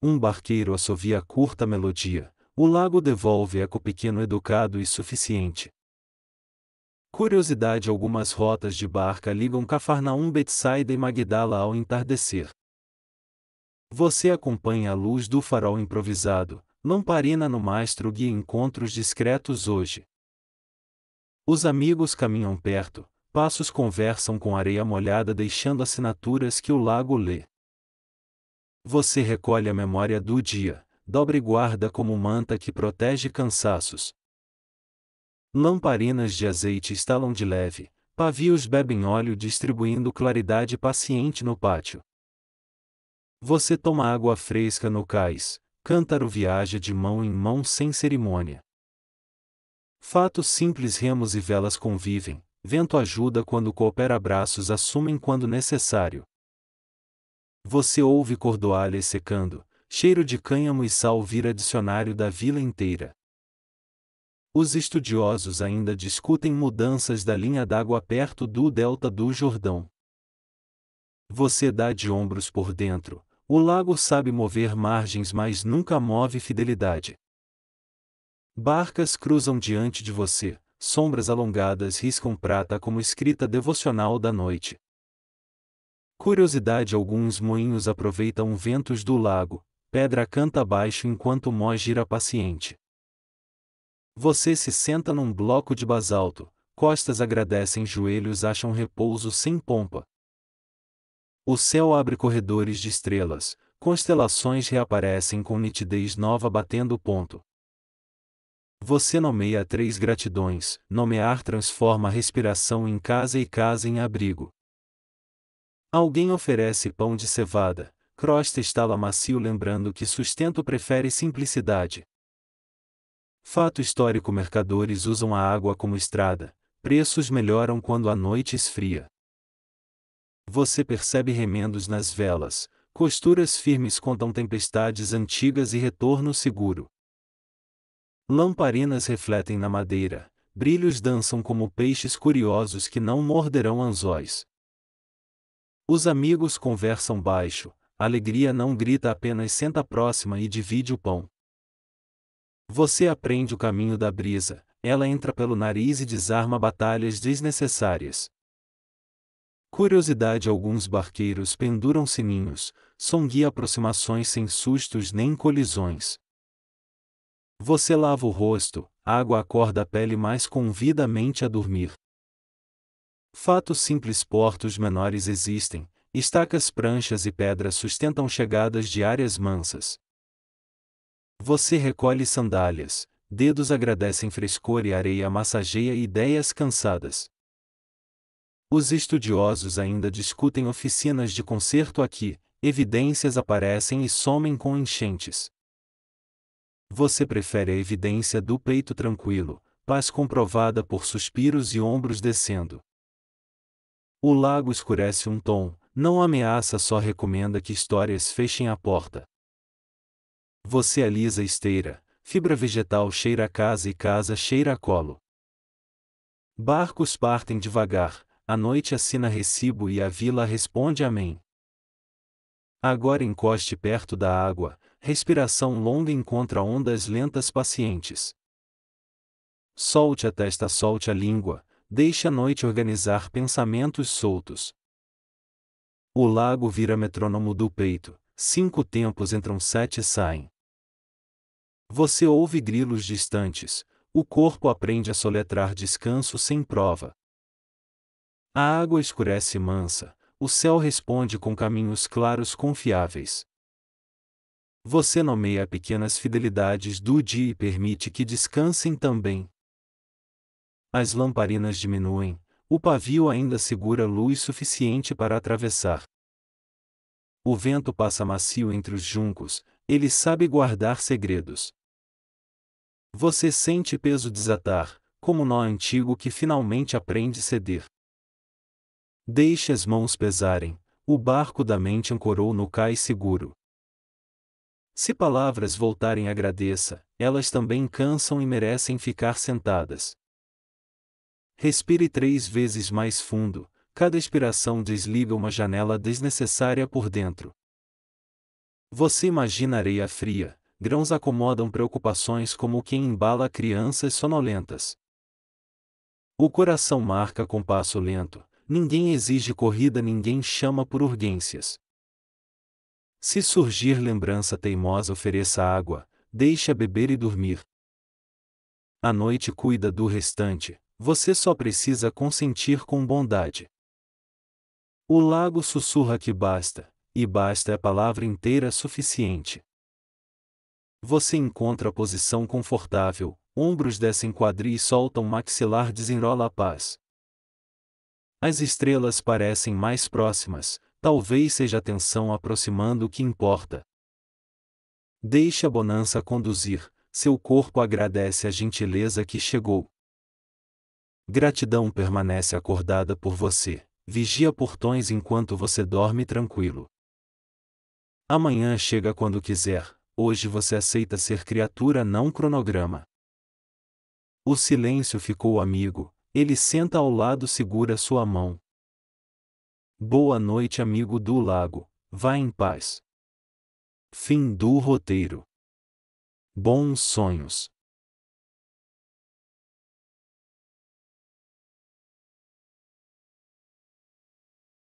Um barqueiro assovia curta melodia, o lago devolve eco pequeno, educado e suficiente. Curiosidade: algumas rotas de barca ligam Cafarnaum, Betsaida e Magdala ao entardecer. Você acompanha a luz do farol improvisado, lamparina no mastro guia encontros discretos hoje. Os amigos caminham perto, passos conversam com areia molhada deixando assinaturas que o lago lê. Você recolhe a memória do dia, dobra e guarda como manta que protege cansaços. Lamparinas de azeite estalam de leve, pavios bebem óleo distribuindo claridade paciente no pátio. Você toma água fresca no cais, cântaro viaja de mão em mão sem cerimônia. Fato simples: remos e velas convivem, vento ajuda quando coopera, abraços assumem quando necessário. Você ouve cordoalhas secando, cheiro de cânhamo e sal vira dicionário da vila inteira. Os estudiosos ainda discutem mudanças da linha d'água perto do delta do Jordão. Você dá de ombros por dentro, o lago sabe mover margens mas nunca move fidelidade. Barcas cruzam diante de você, sombras alongadas riscam prata como escrita devocional da noite. Curiosidade: alguns moinhos aproveitam ventos do lago, pedra canta baixo enquanto o mó gira paciente. Você se senta num bloco de basalto, costas agradecem, joelhos acham repouso sem pompa. O céu abre corredores de estrelas, constelações reaparecem com nitidez nova batendo ponto. Você nomeia 3 gratidões, nomear transforma a respiração em casa e casa em abrigo. Alguém oferece pão de cevada, crosta estala macio lembrando que sustento prefere simplicidade. Fato histórico: mercadores usam a água como estrada, preços melhoram quando a noite esfria. Você percebe remendos nas velas, Costuras firmes contam tempestades antigas e retorno seguro. Lamparinas refletem na madeira, brilhos dançam como peixes curiosos que não morderão anzóis. Os amigos conversam baixo, a alegria não grita, apenas senta próxima e divide o pão. Você aprende o caminho da brisa, ela entra pelo nariz e desarma batalhas desnecessárias. Curiosidade: alguns barqueiros penduram sininhos, som guia aproximações sem sustos nem colisões. Você lava o rosto, água acorda a pele mas convida a mente a dormir. Fatos simples: portos menores existem, estacas, pranchas e pedras sustentam chegadas diárias mansas. Você recolhe sandálias, dedos agradecem frescor e areia massageia ideias cansadas. Os estudiosos ainda discutem oficinas de concerto aqui, evidências aparecem e somem com enchentes. Você prefere a evidência do peito tranquilo, paz comprovada por suspiros e ombros descendo. O lago escurece um tom, não ameaça, só recomenda que histórias fechem a porta. Você alisa a esteira, fibra vegetal cheira a casa e casa cheira a colo. Barcos partem devagar, a noite assina recibo e a vila responde amém. Agora encoste perto da água, respiração longa encontra ondas lentas pacientes. Solte a testa, solte a língua, deixe a noite organizar pensamentos soltos. O lago vira metrônomo do peito, 5 tempos entram, 7 saem. Você ouve grilos distantes, o corpo aprende a soletrar descanso sem prova. A água escurece mansa, o céu responde com caminhos claros confiáveis. Você nomeia pequenas fidelidades do dia e permite que descansem também. As lamparinas diminuem, o pavio ainda segura luz suficiente para atravessar. O vento passa macio entre os juncos, ele sabe guardar segredos. Você sente peso desatar, como nó antigo que finalmente aprende ceder. Deixe as mãos pesarem, o barco da mente ancorou no cais seguro. Se palavras voltarem, agradeça, elas também cansam e merecem ficar sentadas. Respire 3 vezes mais fundo, cada expiração desliga uma janela desnecessária por dentro. Você imagina areia fria, grãos acomodam preocupações como quem embala crianças sonolentas. O coração marca com passo lento, ninguém exige corrida, ninguém chama por urgências. Se surgir lembrança teimosa, ofereça água, deixe-a beber e dormir. A noite cuida do restante, você só precisa consentir com bondade. O lago sussurra que basta, e basta é a palavra inteira suficiente. Você encontra a posição confortável, ombros descem, quadris soltam, maxilar desenrola a paz. As estrelas parecem mais próximas, talvez seja a tensão aproximando o que importa. Deixe a bonança conduzir, seu corpo agradece a gentileza que chegou. Gratidão permanece acordada por você, vigia portões enquanto você dorme tranquilo. Amanhã chega quando quiser, hoje você aceita ser criatura, não cronograma. O silêncio ficou amigo, ele senta ao lado, segura sua mão. Boa noite, amigo do lago, vá em paz. Fim do roteiro. Bons sonhos.